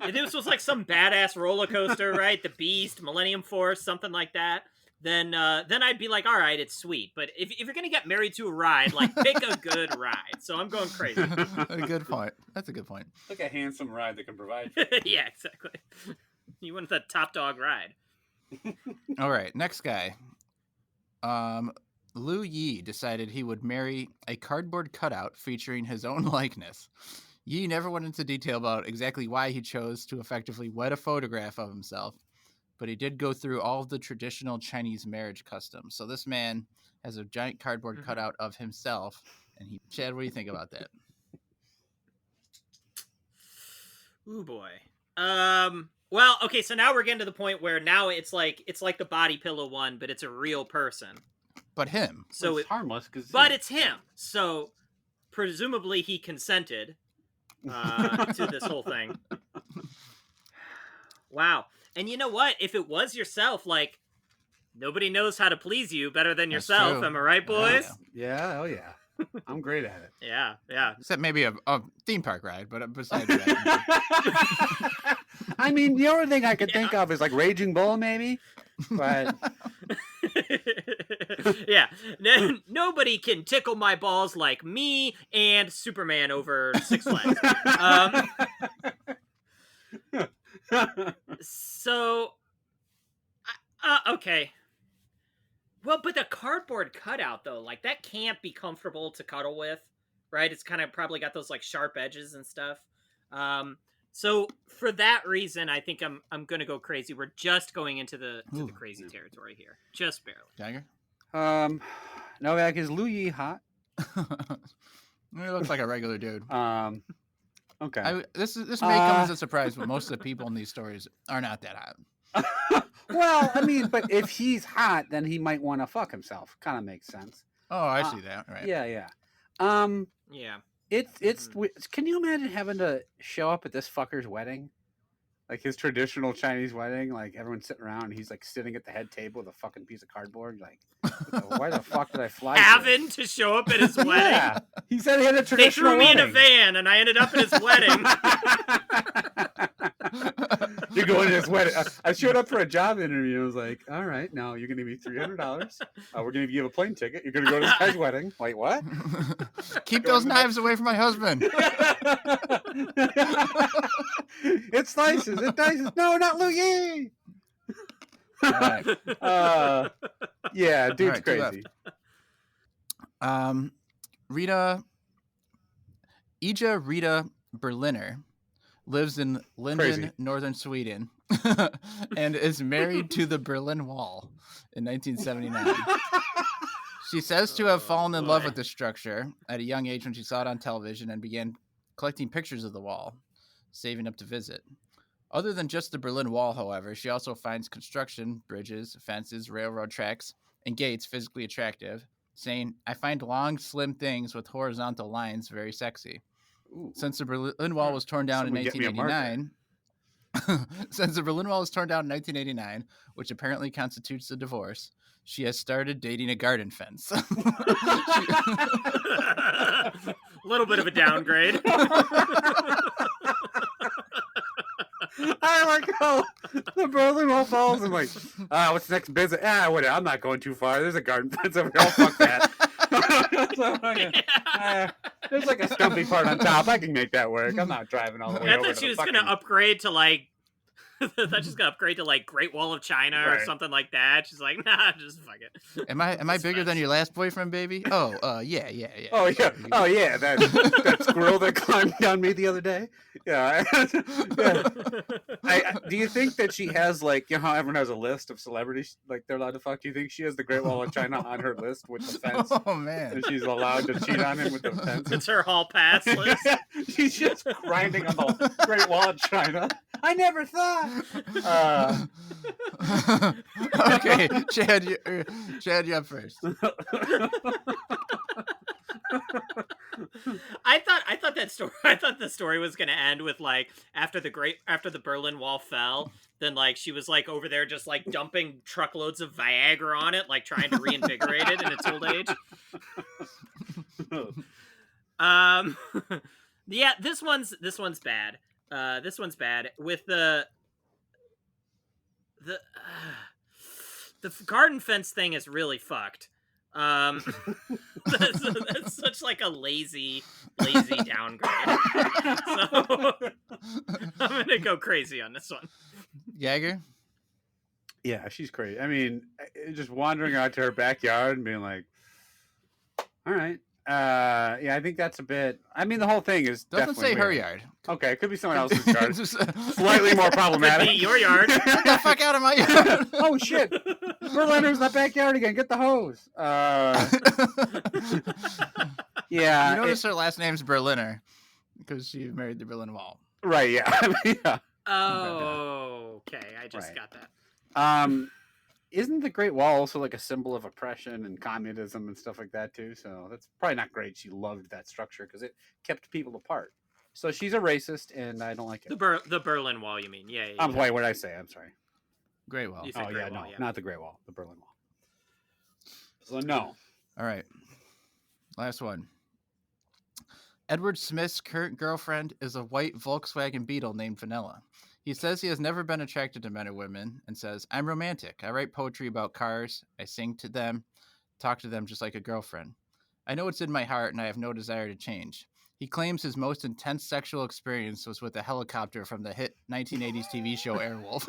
[SPEAKER 2] if this was like some badass roller coaster, right? The Beast, Millennium Force, something like that. Then I'd be like, all right, it's sweet. But if you're gonna get married to a ride, like pick a good ride. So I'm going crazy.
[SPEAKER 1] A good point. That's a good point.
[SPEAKER 3] Like a handsome ride that can provide.
[SPEAKER 2] Yeah, exactly. You want the top dog ride.
[SPEAKER 1] All right, next guy. Liu Yi decided he would marry a cardboard cutout featuring his own likeness. Yi never went into detail about exactly why he chose to effectively wed a photograph of himself, but he did go through all of the traditional Chinese marriage customs. So this man has a giant cardboard cutout of himself, and Chad, what do you think about that?
[SPEAKER 2] Ooh boy. Well, okay, so now we're getting to the point where now it's like the body pillow one, but it's a real person.
[SPEAKER 1] But him.
[SPEAKER 2] So
[SPEAKER 3] it's harmless,
[SPEAKER 2] but it's him. So presumably he consented to this whole thing. Wow. And you know what? If it was yourself, like, nobody knows how to please you better than
[SPEAKER 1] That's
[SPEAKER 2] yourself.
[SPEAKER 1] true.
[SPEAKER 2] Am I right, boys?
[SPEAKER 3] Yeah, oh yeah. I'm great at it.
[SPEAKER 2] Yeah.
[SPEAKER 1] Except maybe a theme park ride, but besides that.
[SPEAKER 3] I mean, the only thing I could think of is like Raging Bull, maybe. But
[SPEAKER 2] yeah. Nobody can tickle my balls like me and Superman over Six Flags. So, okay. Well, but the cardboard cutout, though, like, that can't be comfortable to cuddle with, right? It's kind of probably got those, like, sharp edges and stuff. So, for that reason, I think I'm going to go crazy. We're just going into the crazy territory here. Just barely.
[SPEAKER 1] Dagger?
[SPEAKER 3] No, like, is Liu Yi hot?
[SPEAKER 1] He looks like a regular dude.
[SPEAKER 3] Okay.
[SPEAKER 1] This may come as a surprise, but most of the people in these stories are not that hot.
[SPEAKER 3] Well, I mean, but if he's hot, then he might want to fuck himself. Kind of makes sense.
[SPEAKER 1] Oh, I see that. Right.
[SPEAKER 3] Yeah.
[SPEAKER 2] Yeah.
[SPEAKER 3] It's. Can you imagine having to show up at this fucker's wedding, like his traditional Chinese wedding? Like everyone's sitting around, and he's like sitting at the head table with a fucking piece of cardboard. Like, why the fuck did I fly?
[SPEAKER 2] Having to show up at his wedding.
[SPEAKER 3] Yeah. He said he had a traditional.
[SPEAKER 2] They threw me
[SPEAKER 3] wedding.
[SPEAKER 2] in a van, and I ended up at his wedding.
[SPEAKER 3] You're going to this wedding. I showed up for a job interview. I was like, all right, now you're going to give me $300. We're going to give you a plane ticket. You're going to go to this guy's wedding. Wait, what?
[SPEAKER 1] Keep those knives away from my husband.
[SPEAKER 3] It's slices. It's slices. No, not Liu Yi.
[SPEAKER 1] Right.
[SPEAKER 3] Yeah, dude's
[SPEAKER 1] All right, two
[SPEAKER 3] crazy.
[SPEAKER 1] Rita Berliner lives in Linden,
[SPEAKER 3] Crazy.
[SPEAKER 1] northern Sweden, and is married to the Berlin Wall in 1979. She says to have fallen in love with the structure at a young age when she saw it on television and began collecting pictures of the wall, saving up to visit. Other than just the Berlin Wall, however, she also finds construction, bridges, fences, railroad tracks, and gates physically attractive, saying, "I find long, slim things with horizontal lines very sexy."
[SPEAKER 3] Ooh.
[SPEAKER 1] Since the Berlin Wall was torn down
[SPEAKER 3] Someone
[SPEAKER 1] in
[SPEAKER 3] get me a marker.
[SPEAKER 1] 1989, which apparently constitutes a divorce, she has started dating a garden fence.
[SPEAKER 2] A little bit of a downgrade.
[SPEAKER 3] I like how the Berlin Wall falls. I'm like, what's the next business? Whatever. I'm not going too far. There's a garden fence over here. Oh, fuck that. There's like a stumpy part on top. I can make that work. I'm not driving all the way
[SPEAKER 2] I
[SPEAKER 3] over
[SPEAKER 2] thought
[SPEAKER 3] to
[SPEAKER 2] she was
[SPEAKER 3] fucking...
[SPEAKER 2] going to upgrade to like I thought she's gonna upgrade to like Great Wall of China or
[SPEAKER 3] Right.
[SPEAKER 2] something like that. She's like, nah, just fuck it.
[SPEAKER 1] Am I bigger than your last boyfriend, baby? Oh, yeah.
[SPEAKER 3] Oh yeah, that squirrel that climbed down me the other day. Yeah. Yeah. Do you think that she has, like, you know how everyone has a list of celebrities like they're allowed to fuck? Do you think she has the Great Wall of China on her list with the fence?
[SPEAKER 1] Oh man.
[SPEAKER 3] And she's allowed to cheat on him with the fence?
[SPEAKER 2] It's her hall pass list.
[SPEAKER 3] She's just grinding on the Great Wall of China. I never thought.
[SPEAKER 1] Okay, Chad, you up first.
[SPEAKER 2] I thought the story was gonna end with like after the Berlin Wall fell, then like she was like over there just like dumping truckloads of Viagra on it, like trying to reinvigorate it in its old age. Yeah, this one's bad. This one's bad. With the garden fence thing is really fucked. That's such like a lazy downgrade. So I'm gonna go crazy on this one.
[SPEAKER 1] Jagger?
[SPEAKER 3] Yeah, she's crazy. I mean, just wandering out to her backyard and being like, all right. Yeah, I think that's a bit. I mean, the whole thing is
[SPEAKER 1] Doesn't
[SPEAKER 3] definitely
[SPEAKER 1] say her
[SPEAKER 3] weird.
[SPEAKER 1] yard.
[SPEAKER 3] Okay, it could be someone else's yard.
[SPEAKER 1] Just,
[SPEAKER 3] Slightly more
[SPEAKER 2] Could
[SPEAKER 3] problematic.
[SPEAKER 2] be your yard.
[SPEAKER 1] Get the fuck out of my yard.
[SPEAKER 3] Oh shit! Berliner's in the backyard again. Get the hose. Yeah.
[SPEAKER 1] You notice her last name's Berliner because she married the Berlin Wall.
[SPEAKER 3] Right. Yeah. Yeah.
[SPEAKER 2] Oh, okay. I just
[SPEAKER 3] Right.
[SPEAKER 2] got that.
[SPEAKER 3] Isn't the Great Wall also like a symbol of oppression and communism and stuff like that too? So that's probably not great. She loved that structure because it kept people apart. So she's a racist, and I don't like it.
[SPEAKER 2] The Berlin Wall, you mean? Yeah.
[SPEAKER 3] Wait, what did I say? I'm sorry.
[SPEAKER 1] Great Wall.
[SPEAKER 2] You said
[SPEAKER 3] Oh
[SPEAKER 2] Great
[SPEAKER 3] yeah,
[SPEAKER 2] Wall,
[SPEAKER 3] no,
[SPEAKER 2] yeah.
[SPEAKER 3] not the Great Wall, the Berlin Wall. So no.
[SPEAKER 1] All right. Last one. Edward Smith's current girlfriend is a white Volkswagen Beetle named Vanilla. He says he has never been attracted to men or women and says, I'm romantic. I write poetry about cars. I sing to them, talk to them just like a girlfriend. I know it's in my heart and I have no desire to change. He claims his most intense sexual experience was with a helicopter from the hit 1980s TV show Airwolf.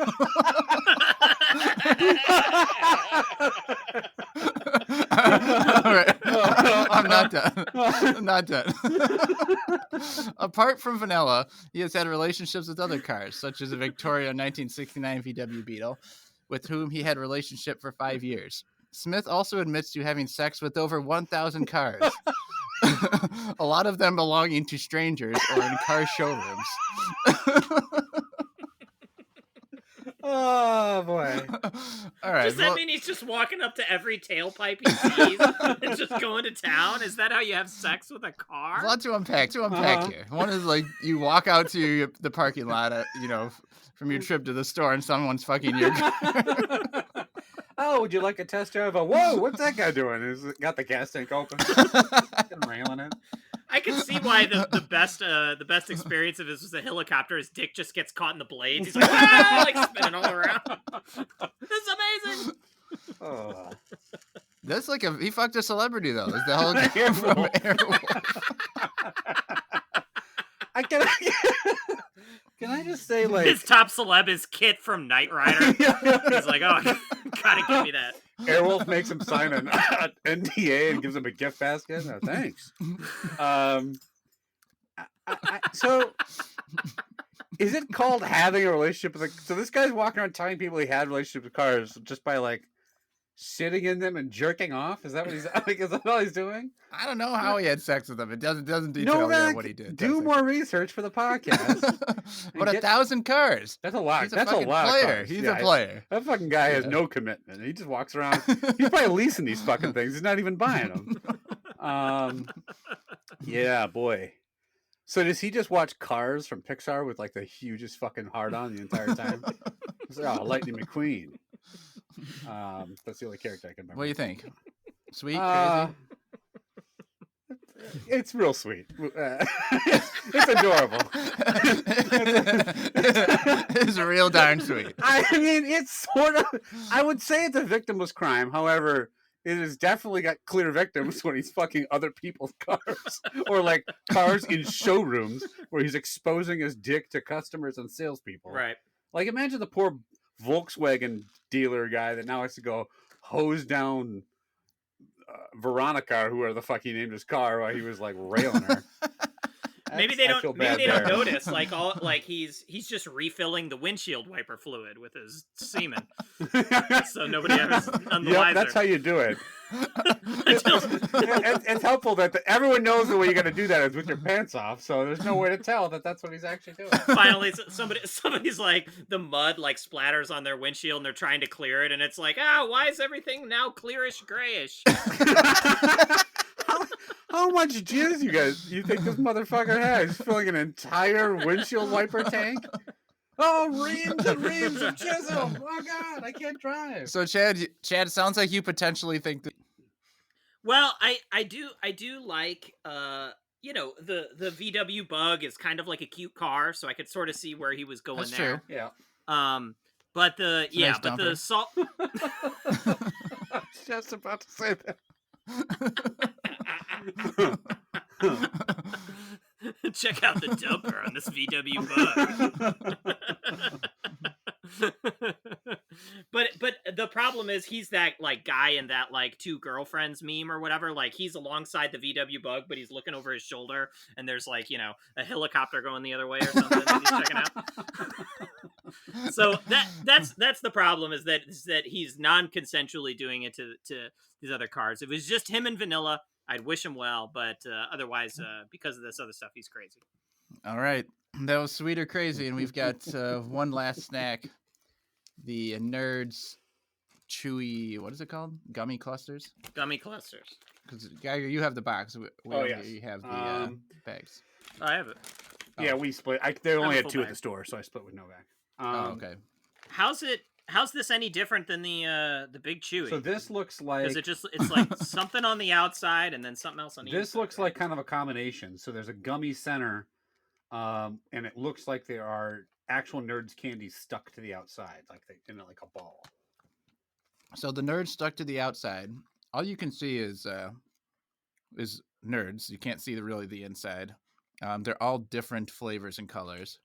[SPEAKER 1] All right. I'm not done. I'm not done. Apart from Vanilla, he has had relationships with other cars, such as a Victoria 1969 VW Beetle, with whom he had a relationship for 5 years. Smith also admits to having sex with over 1,000 cars, a lot of them belonging to strangers or in car showrooms.
[SPEAKER 3] Oh boy.
[SPEAKER 1] All right.
[SPEAKER 2] Does that mean he's just walking up to every tailpipe he sees and just going to town? Is that how you have sex with a car?
[SPEAKER 1] There's a lot to unpack here. One is like you walk out to the parking lot, from your trip to the store, and someone's fucking your car.
[SPEAKER 3] Oh, would you like a test drive? Whoa, what's that guy doing? He's got the gas tank open, fucking railing it.
[SPEAKER 2] I can see why the best experience of this was a helicopter. His dick just gets caught in the blades. He's like, ah! Like spinning all around. This is amazing.
[SPEAKER 3] Oh.
[SPEAKER 1] That's like he fucked a celebrity though. Is the whole guy from Airwolf?
[SPEAKER 3] Can I just say, like,
[SPEAKER 2] His top celeb is Kit from Knight Rider. He's like, oh, gotta give me that.
[SPEAKER 3] Airwolf makes him sign an NDA and gives him a gift basket? No, thanks. So, is it called having a relationship with so this guy's walking around telling people he had relationships with cars just by, like, sitting in them and jerking off? Is that what he's like? Is that all he's doing?
[SPEAKER 1] I don't know how he had sex with them. It doesn't detail what he did.
[SPEAKER 3] Do more research for the podcast.
[SPEAKER 1] But 1,000 cars.
[SPEAKER 3] That's a lot.
[SPEAKER 1] He's
[SPEAKER 3] That's a
[SPEAKER 1] fucking
[SPEAKER 3] lot.
[SPEAKER 1] player.
[SPEAKER 3] Of cars.
[SPEAKER 1] He's a player.
[SPEAKER 3] That fucking guy has no commitment. He just walks around. He's probably leasing these fucking things. He's not even buying them. Yeah, boy. So does he just watch Cars from Pixar with like the hugest fucking hard on the entire time? He's like, oh, Lightning McQueen. That's the only character I can remember.
[SPEAKER 1] What do you think? Sweet, crazy?
[SPEAKER 3] It's real sweet. It's adorable.
[SPEAKER 1] It's real darn sweet.
[SPEAKER 3] I mean, it's sort of. I would say it's a victimless crime. However, it has definitely got clear victims when he's fucking other people's cars, or like cars in showrooms where he's exposing his dick to customers and salespeople.
[SPEAKER 2] Right.
[SPEAKER 3] Like, imagine the poor Volkswagen dealer guy that now has to go hose down Veronica, or whoever the fuck he named his car, while he was like railing her.
[SPEAKER 2] Maybe they don't notice. Like he's just refilling the windshield wiper fluid with his semen, so nobody ever none the wiser.
[SPEAKER 3] That's how you do it. It's helpful that everyone knows the way you're going to do that is with your pants off, so there's no way to tell that that's what he's actually doing.
[SPEAKER 2] Finally, somebody's like, the mud like splatters on their windshield and they're trying to clear it, and it's like, why is everything now clearish grayish?
[SPEAKER 3] How much jizz you think this motherfucker has? Filling an entire windshield wiper tank? Oh, reams and reams of chisel! Oh God, I can't drive.
[SPEAKER 1] So Chad, it sounds like you potentially think that.
[SPEAKER 2] Well, I do like the VW Bug is kind of like a cute car, so I could sort of see where he was going
[SPEAKER 1] That's
[SPEAKER 2] there.
[SPEAKER 1] true.
[SPEAKER 3] Yeah.
[SPEAKER 2] But the
[SPEAKER 1] It's a nice
[SPEAKER 2] but the
[SPEAKER 1] dumper.
[SPEAKER 2] salt.
[SPEAKER 3] I was just about to say that.
[SPEAKER 2] Check out the dumper on this VW Bug. but the problem is he's that like guy in that like two girlfriends meme or whatever. Like he's alongside the VW Bug, but he's looking over his shoulder, and there's like a helicopter going the other way or something that he's checking out. So that's the problem is that he's non-consensually doing it to these other cars. If it was just him and Vanilla, I'd wish him well, but otherwise, because of this other stuff, he's crazy.
[SPEAKER 1] All right. That was Sweet or Crazy, and we've got one last snack. The Nerds Chewy, what is it called? Gummy Clusters?
[SPEAKER 2] Gummy Clusters.
[SPEAKER 1] Because, Geiger, you have the box.
[SPEAKER 3] Yes.
[SPEAKER 1] You have the bags.
[SPEAKER 2] I have it.
[SPEAKER 3] Yeah, we split. They only had
[SPEAKER 2] full
[SPEAKER 3] 2 at
[SPEAKER 2] bag.
[SPEAKER 3] the store, so I split with Novak.
[SPEAKER 1] Okay.
[SPEAKER 2] How's this any different than the Big Chewy?
[SPEAKER 3] So this looks like...
[SPEAKER 2] Because it's like something on the outside and then something else on the inside.
[SPEAKER 3] This looks like kind of a combination. So there's a gummy center, and it looks like there are actual Nerds candies stuck to the outside, like like a ball.
[SPEAKER 1] So the Nerds stuck to the outside. All you can see is Nerds. You can't see really the inside. They're all different flavors and colors.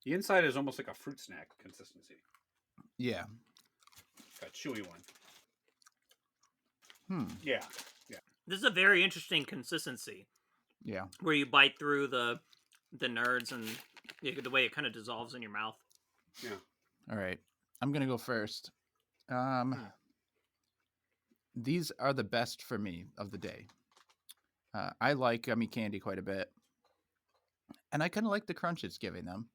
[SPEAKER 3] The inside is almost like a fruit snack consistency.
[SPEAKER 1] Yeah.
[SPEAKER 3] Got chewy one. Yeah.
[SPEAKER 2] This is a very interesting consistency.
[SPEAKER 1] Yeah.
[SPEAKER 2] Where you bite through the Nerds and the way it kind of dissolves in your mouth.
[SPEAKER 3] Yeah.
[SPEAKER 1] All right. I'm going to go first. These are the best for me of the day. I like gummy candy quite a bit. And I kind of like the crunch it's giving them.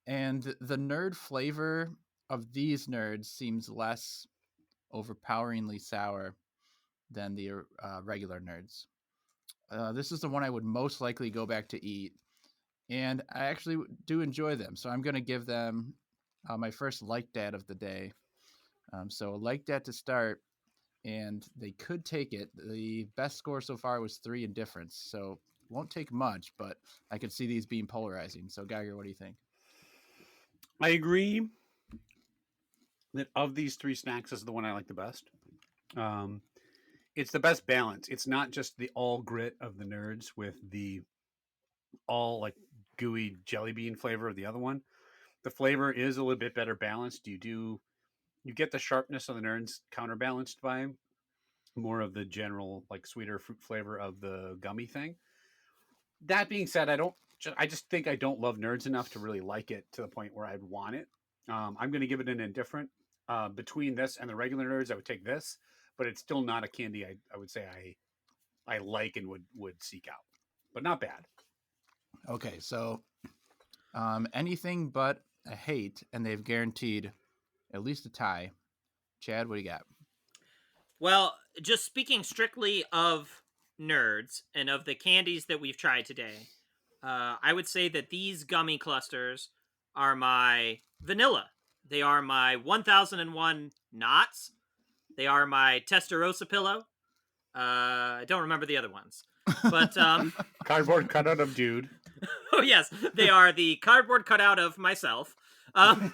[SPEAKER 1] And the nerd flavor of these Nerds seems less overpoweringly sour than the regular Nerds. This is the one I would most likely go back to eat. And I actually do enjoy them. So I'm going to give them my first Like Dat of the day. So Like Dat to start. And they could take it. The best score so far was 3 indifference. So won't take much, but I could see these being polarizing. So Geiger, what do you think?
[SPEAKER 3] I agree that of these 3 snacks, this is the one I like the best. It's the best balance. It's not just the all grit of the Nerds with the all like gooey jelly bean flavor of the other one. The flavor is a little bit better balanced. You get the sharpness of the Nerds counterbalanced by more of the general like sweeter fruit flavor of the gummy thing. That being said, I just think I don't love Nerds enough to really like it to the point where I'd want it. I'm going to give it an indifferent. Between this and the regular Nerds, I would take this, but it's still not a candy I would say I like and would seek out, but not bad.
[SPEAKER 1] Okay, so anything but a hate, and they've guaranteed at least a tie. Chad, what do you got?
[SPEAKER 2] Well, just speaking strictly of Nerds and of the candies that we've tried today, I would say that these gummy clusters are my vanilla. They are my 1001 knots. They are my Testarossa pillow. I don't remember the other ones. But
[SPEAKER 3] Cardboard cutout of dude.
[SPEAKER 2] Oh yes, they are the cardboard cutout of myself. I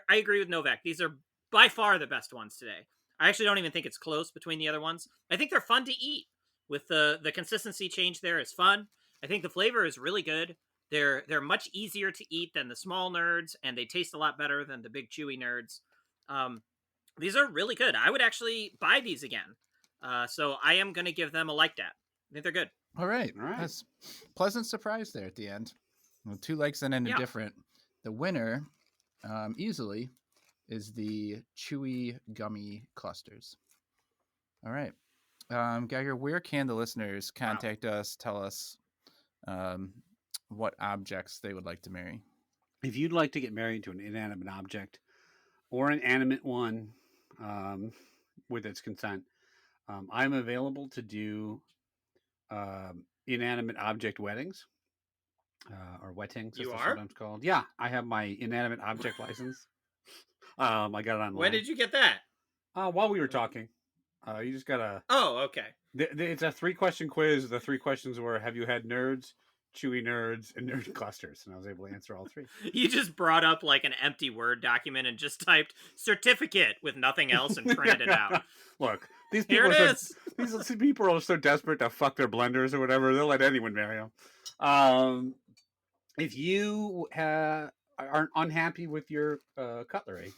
[SPEAKER 2] agree with Novak. These are by far the best ones today. I actually don't even think it's close between the other ones. I think they're fun to eat. With the consistency change there is fun. I think the flavor is really good. They're much easier to eat than the small Nerds, and they taste a lot better than the big chewy Nerds. These are really good. I would actually buy these again. So I am going to give them a Like Dat. I think they're good.
[SPEAKER 1] All right. That's pleasant surprise there at the end. Well, 2 likes and an indifferent. The winner, easily, is the Chewy Gummy Clusters. All right. Geiger, where can the listeners contact us, tell us what objects they would like to marry?
[SPEAKER 3] If you'd like to get married to an inanimate object or an animate one with its consent, I'm available to do inanimate object weddings or wettings, as they're sometimes called. Yeah, I have my inanimate object license. I got it online.
[SPEAKER 2] When did you get that?
[SPEAKER 3] While we were talking. You just gotta.
[SPEAKER 2] Oh, okay.
[SPEAKER 3] It's a 3-question quiz. The 3 questions were: have you had nerds, Chewy Nerds, and Nerd Clusters? And I was able to answer all 3.
[SPEAKER 2] You just brought up like an empty Word document and just typed certificate with nothing else and printed it out.
[SPEAKER 3] Look, these
[SPEAKER 2] Here
[SPEAKER 3] people
[SPEAKER 2] it
[SPEAKER 3] are
[SPEAKER 2] is.
[SPEAKER 3] these people are so desperate to fuck their blenders or whatever. They'll let anyone marry them. If you aren't unhappy with your cutlery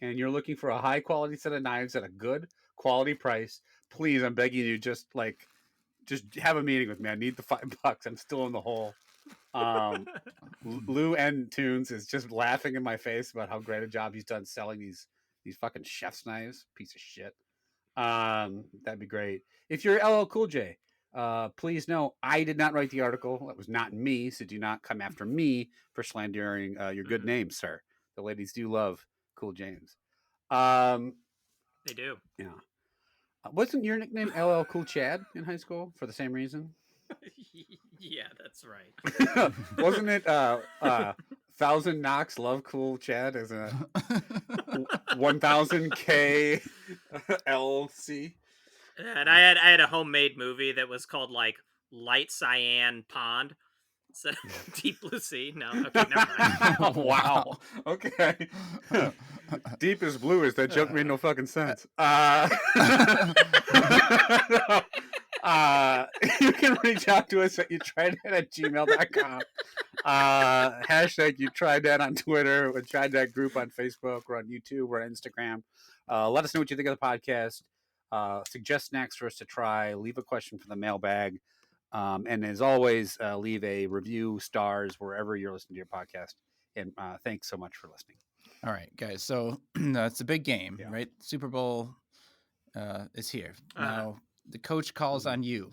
[SPEAKER 3] and you're looking for a high quality set of knives at a good quality price, please, I'm begging you, just have a meeting with me. I need the $5. I'm still in the hole. Lou N Tunes is just laughing in my face about how great a job he's done selling these fucking chef's knives. Piece of shit. That'd be great. If you're LL Cool J, please know I did not write the article. That was not me. So do not come after me for slandering your good name, sir. The ladies do love Cool James.
[SPEAKER 2] They do.
[SPEAKER 3] Yeah. Wasn't your nickname LL Cool Chad in high school for the same reason?
[SPEAKER 2] Yeah, that's right.
[SPEAKER 3] Wasn't it 1,000 Knox Love Cool Chad as a 1,000 K LC?
[SPEAKER 2] And I had a homemade movie that was called like Light Cyan Pond. So, Deep Blue Sea. No, okay, never mind.
[SPEAKER 3] Wow. Okay. Deep as blue is that joke made no fucking sense. You can reach out to us at youtrydat@gmail.com. Hashtag youtrydat on Twitter. We Tried That group on Facebook. We're on YouTube. We're on Instagram. Let us know what you think of the podcast. Suggest snacks for us to try. Leave a question for the mailbag. And as always, leave a review, stars, wherever you're listening to your podcast. And thanks so much for listening.
[SPEAKER 1] All right, guys. So it's a big game, right? Super Bowl is here. Now, the coach calls on you.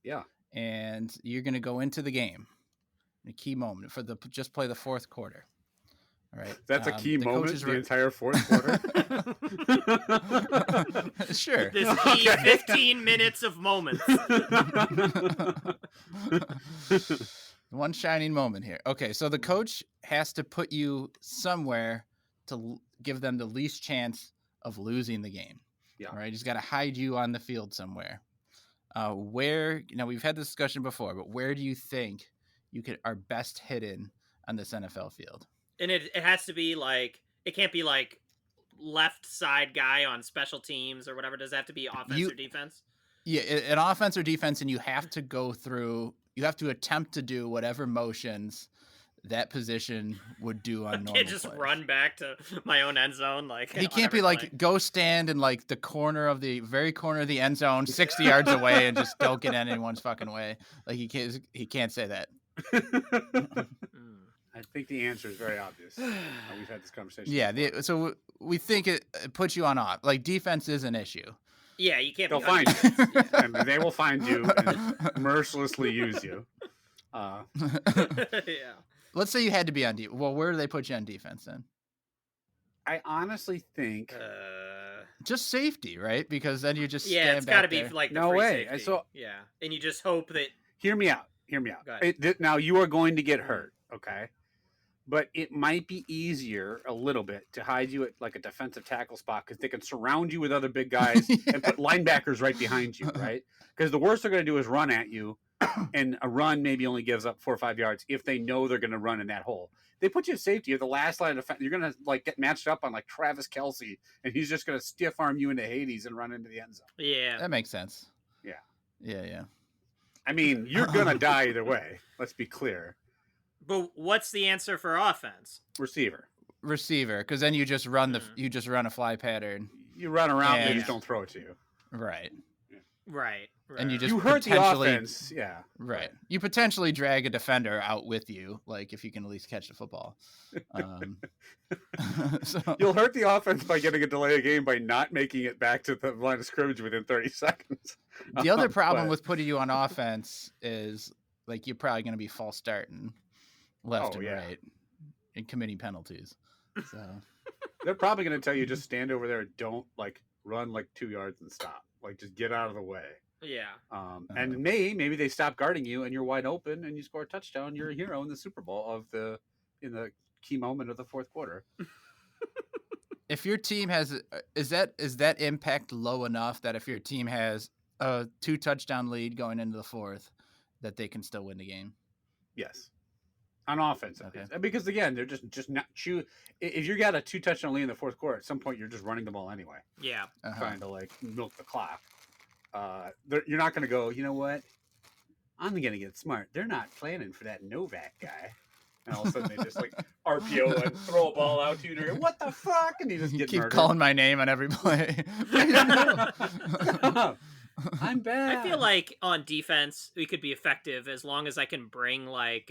[SPEAKER 3] Yeah.
[SPEAKER 1] And you're going to go into the game. A key moment for just play the fourth quarter. All right.
[SPEAKER 3] That's a key moment, the entire fourth quarter?
[SPEAKER 1] Sure.
[SPEAKER 2] This key 15 minutes of moments.
[SPEAKER 1] One shining moment here. Okay, so the coach has to put you somewhere to give them the least chance of losing the game.
[SPEAKER 3] Yeah.
[SPEAKER 1] All right. He's got to hide you on the field somewhere. Where, we've had this discussion before, but where do you think you are best hidden on this NFL field?
[SPEAKER 2] And it has to be like, it can't be like left side guy on special teams or whatever. Does it have to be offense or defense?
[SPEAKER 1] Yeah, an offense or defense, and you have to attempt to do whatever motions that position would do on normal.
[SPEAKER 2] Can't just run back to my own end zone. Like
[SPEAKER 1] he can't be like go stand in like the very corner of the end zone, 60 yards away, and just don't get in anyone's fucking way. Like he can't say that.
[SPEAKER 3] I think the answer is very obvious. We've had this conversation.
[SPEAKER 1] Yeah, so we think it puts you on off. Like defense is an issue.
[SPEAKER 2] Yeah, you can't.
[SPEAKER 3] They'll find you. I mean, they will find you and mercilessly use you.
[SPEAKER 2] Yeah.
[SPEAKER 1] Let's say you had to be on defense. Well, where do they put you on defense then?
[SPEAKER 3] I honestly think
[SPEAKER 1] just safety, right? Because then you just
[SPEAKER 2] it's got to be like the
[SPEAKER 3] no
[SPEAKER 2] free
[SPEAKER 3] way.
[SPEAKER 2] Safety.
[SPEAKER 3] So
[SPEAKER 2] and you just hope that.
[SPEAKER 3] Hear me out. Now you are going to get hurt, okay? But it might be easier a little bit to hide you at like a defensive tackle spot because they can surround you with other big guys and put linebackers right behind you, right? Because the worst they're going to do is run at you, and a run maybe only gives up 4 or 5 yards if they know they're going to run in that hole. They put you at safety. You're the last line of defense. You're going to like get matched up on like Travis Kelce, and he's just going to stiff arm you into Hades and run into the end zone.
[SPEAKER 2] Yeah,
[SPEAKER 1] that makes sense.
[SPEAKER 3] Yeah. I mean, you're going to die either way. Let's be clear.
[SPEAKER 2] But what's the answer for offense?
[SPEAKER 3] Receiver,
[SPEAKER 1] because then you just run a fly pattern.
[SPEAKER 3] You run around and they just don't throw it to you.
[SPEAKER 1] Right.
[SPEAKER 2] Right.
[SPEAKER 1] And
[SPEAKER 3] you hurt the offense. Yeah.
[SPEAKER 1] Right. You potentially drag a defender out with you, like if you can at least catch the football.
[SPEAKER 3] So you'll hurt the offense by getting a delay of game by not making it back to the line of scrimmage within 30 seconds.
[SPEAKER 1] The other problem with putting you on offense is like you're probably going to be false starting left and right and committing penalties. So
[SPEAKER 3] they're probably going to tell you just stand over there and don't like run like 2 yards and stop. Like just get out of the way.
[SPEAKER 2] Yeah.
[SPEAKER 3] And maybe they stop guarding you and you're wide open and you score a touchdown. You're a hero in the Super Bowl in the key moment of the fourth quarter.
[SPEAKER 1] if your team has is that impact low enough that if your team has a 2 touchdown lead going into the fourth, that they can still win the game?
[SPEAKER 3] Yes. On offense, at
[SPEAKER 1] Okay.
[SPEAKER 3] least. Because again, they're just not chew. If you got a 2 touchdown lead in the fourth quarter, at some point you're just running the ball anyway,
[SPEAKER 2] Yeah.
[SPEAKER 3] trying to like milk the clock. You're not going to go. You know what? I'm going to get smart. They're not planning for that Novak guy, and all of a sudden they just like RPO and throw a ball out to you. And you're, what the fuck? And you just
[SPEAKER 1] You
[SPEAKER 3] get
[SPEAKER 1] keep
[SPEAKER 3] murdered.
[SPEAKER 1] calling my name on every play.
[SPEAKER 3] I'm bad.
[SPEAKER 2] I feel like on defense we could be effective as long as I can bring like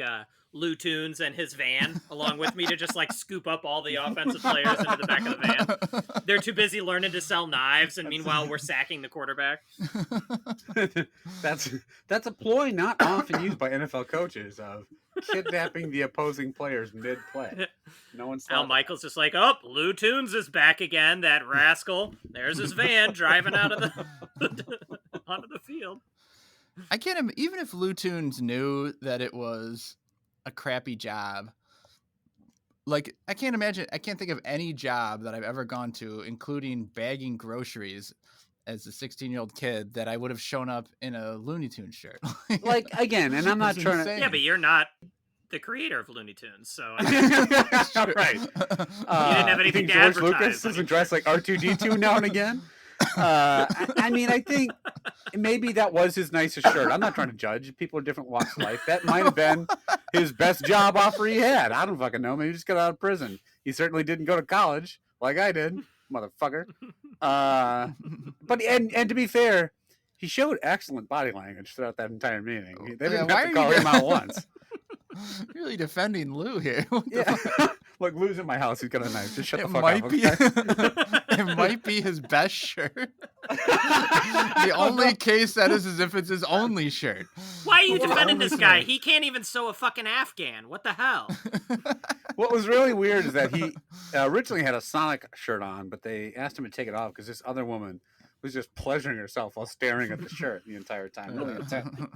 [SPEAKER 2] Looney Tunes and his van along with me to just like scoop up all the offensive players into the back of the van. They're too busy learning to sell knives, and meanwhile we're sacking the quarterback.
[SPEAKER 3] That's a ploy not often used by NFL coaches of kidnapping the opposing players mid-play. No one's
[SPEAKER 2] Al Michaels just like, oh, Looney Tunes is back again, that rascal. There's his van driving out of the onto the field.
[SPEAKER 1] I can't even if Looney Tunes knew that it was a crappy job. Like I can't think of any job that I've ever gone to, including bagging groceries as a 16-year-old kid, that I would have shown up in a Looney Tunes shirt.
[SPEAKER 3] Like again, and I'm not
[SPEAKER 1] It's
[SPEAKER 3] trying
[SPEAKER 1] insane.
[SPEAKER 2] Yeah, but you're not the creator of Looney Tunes, so
[SPEAKER 3] to. Right.
[SPEAKER 2] you didn't have anything to
[SPEAKER 3] George
[SPEAKER 2] advertise.
[SPEAKER 3] Lucas doesn't dress like R2D2 now and again. I mean, I think maybe that was his nicest shirt. I'm not trying to judge. People are different walks of life. That might have been his best job offer he had. I don't fucking know. Maybe he just got out of prison. He certainly didn't go to college like I did, motherfucker. But and to be fair, he showed excellent body language throughout that entire meeting. They didn't have to call him out once.
[SPEAKER 1] Really defending Lou here. What the
[SPEAKER 3] Yeah. Look, Lou's in my house. He's got a knife. Just shut the fuck
[SPEAKER 1] might
[SPEAKER 3] up.
[SPEAKER 1] be
[SPEAKER 3] Okay?
[SPEAKER 1] it might be his best shirt. The only case that is if it's his only shirt.
[SPEAKER 2] Why are you
[SPEAKER 3] Well,
[SPEAKER 2] defending this guy?
[SPEAKER 1] honestly.
[SPEAKER 2] He can't even sew a fucking Afghan. What the hell?
[SPEAKER 3] What was really weird is that he originally had a Sonic shirt on, but they asked him to take it off because this other woman was just pleasuring herself while staring at the shirt the entire time. Really intently.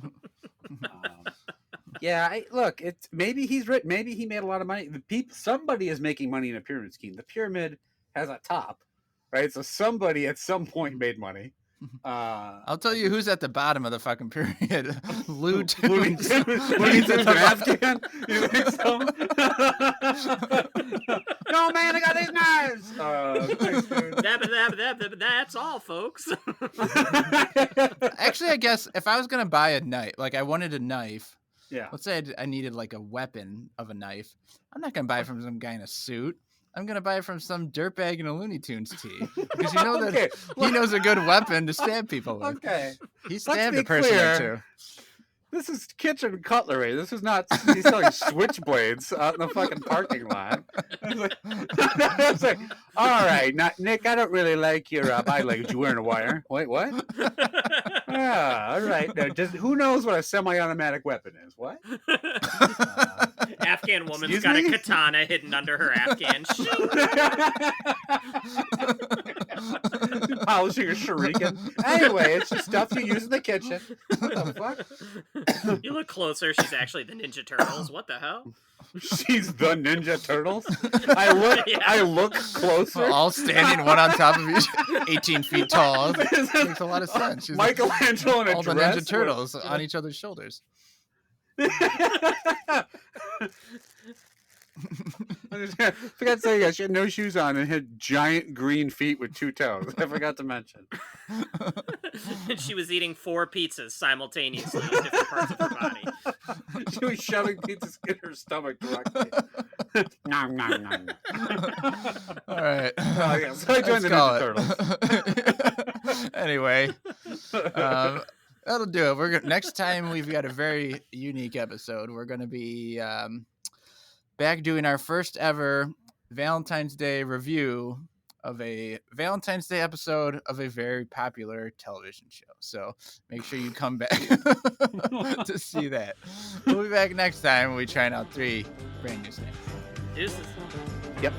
[SPEAKER 3] Yeah, look, it's maybe he's rich. Maybe he made a lot of money. Somebody is making money in a pyramid scheme. The pyramid has a top, right? So somebody at some point made money.
[SPEAKER 1] I'll tell you who's at the bottom of the fucking period. Lou
[SPEAKER 3] Looney
[SPEAKER 1] Tunes.
[SPEAKER 3] Tunes and Afghan. You think so? No, man, I got these knives. Thanks, dude.
[SPEAKER 2] That's all, folks.
[SPEAKER 1] Actually, I guess if I was gonna buy a knife, like I wanted a knife.
[SPEAKER 3] Yeah.
[SPEAKER 1] Let's say I needed like a weapon of a knife. I'm not gonna buy it from some guy in a suit. I'm gonna buy it from some dirtbag in a Looney Tunes tee because you know that
[SPEAKER 3] Okay.
[SPEAKER 1] he knows a good weapon to stab people with.
[SPEAKER 3] Okay.
[SPEAKER 1] He
[SPEAKER 3] Let's
[SPEAKER 1] stabbed
[SPEAKER 3] be
[SPEAKER 1] a person
[SPEAKER 3] clear.
[SPEAKER 1] or two.
[SPEAKER 3] This is kitchen cutlery. This is not he's selling switchblades out in the fucking parking lot. It's like, all right, Nick, I don't really like your body language. You wearing a wire? Wait, what? Yeah, all right. Now, who knows what a semi-automatic weapon is? What?
[SPEAKER 2] Afghan woman's
[SPEAKER 3] Excuse
[SPEAKER 2] got
[SPEAKER 3] me?
[SPEAKER 2] a katana hidden under her Afghan shoe.
[SPEAKER 3] Polishing a shuriken. Anyway, it's just stuff you use in the kitchen. What the fuck?
[SPEAKER 2] You look closer, she's actually the Ninja Turtles. What the hell?
[SPEAKER 3] She's the Ninja Turtles.
[SPEAKER 2] Yeah.
[SPEAKER 3] I look closer.
[SPEAKER 1] All standing one on top of each, 18 feet tall. Makes a lot of sense. She's like
[SPEAKER 3] Michelangelo in a
[SPEAKER 1] all the
[SPEAKER 3] dress.
[SPEAKER 1] Ninja Turtles on each other's shoulders.
[SPEAKER 3] I forgot to say, yeah, she had no shoes on and had giant green feet with 2 toes. I forgot to mention.
[SPEAKER 2] And she was eating 4 pizzas simultaneously in different parts of her body.
[SPEAKER 3] She was shoving pizzas in her stomach directly. Nom, nom, nom.
[SPEAKER 1] All right.
[SPEAKER 3] Oh, yeah, so I joined the Ninja
[SPEAKER 1] Turtles. Anyway, that'll do it. Next time we've got a very unique episode. We're going to be back doing our first ever Valentine's Day review of a Valentine's Day episode of a very popular television show. So make sure you come back to see that. We'll be back next time when we try out 3 brand new snacks.
[SPEAKER 2] Deuces.
[SPEAKER 3] Yep.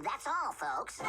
[SPEAKER 4] That's all, folks.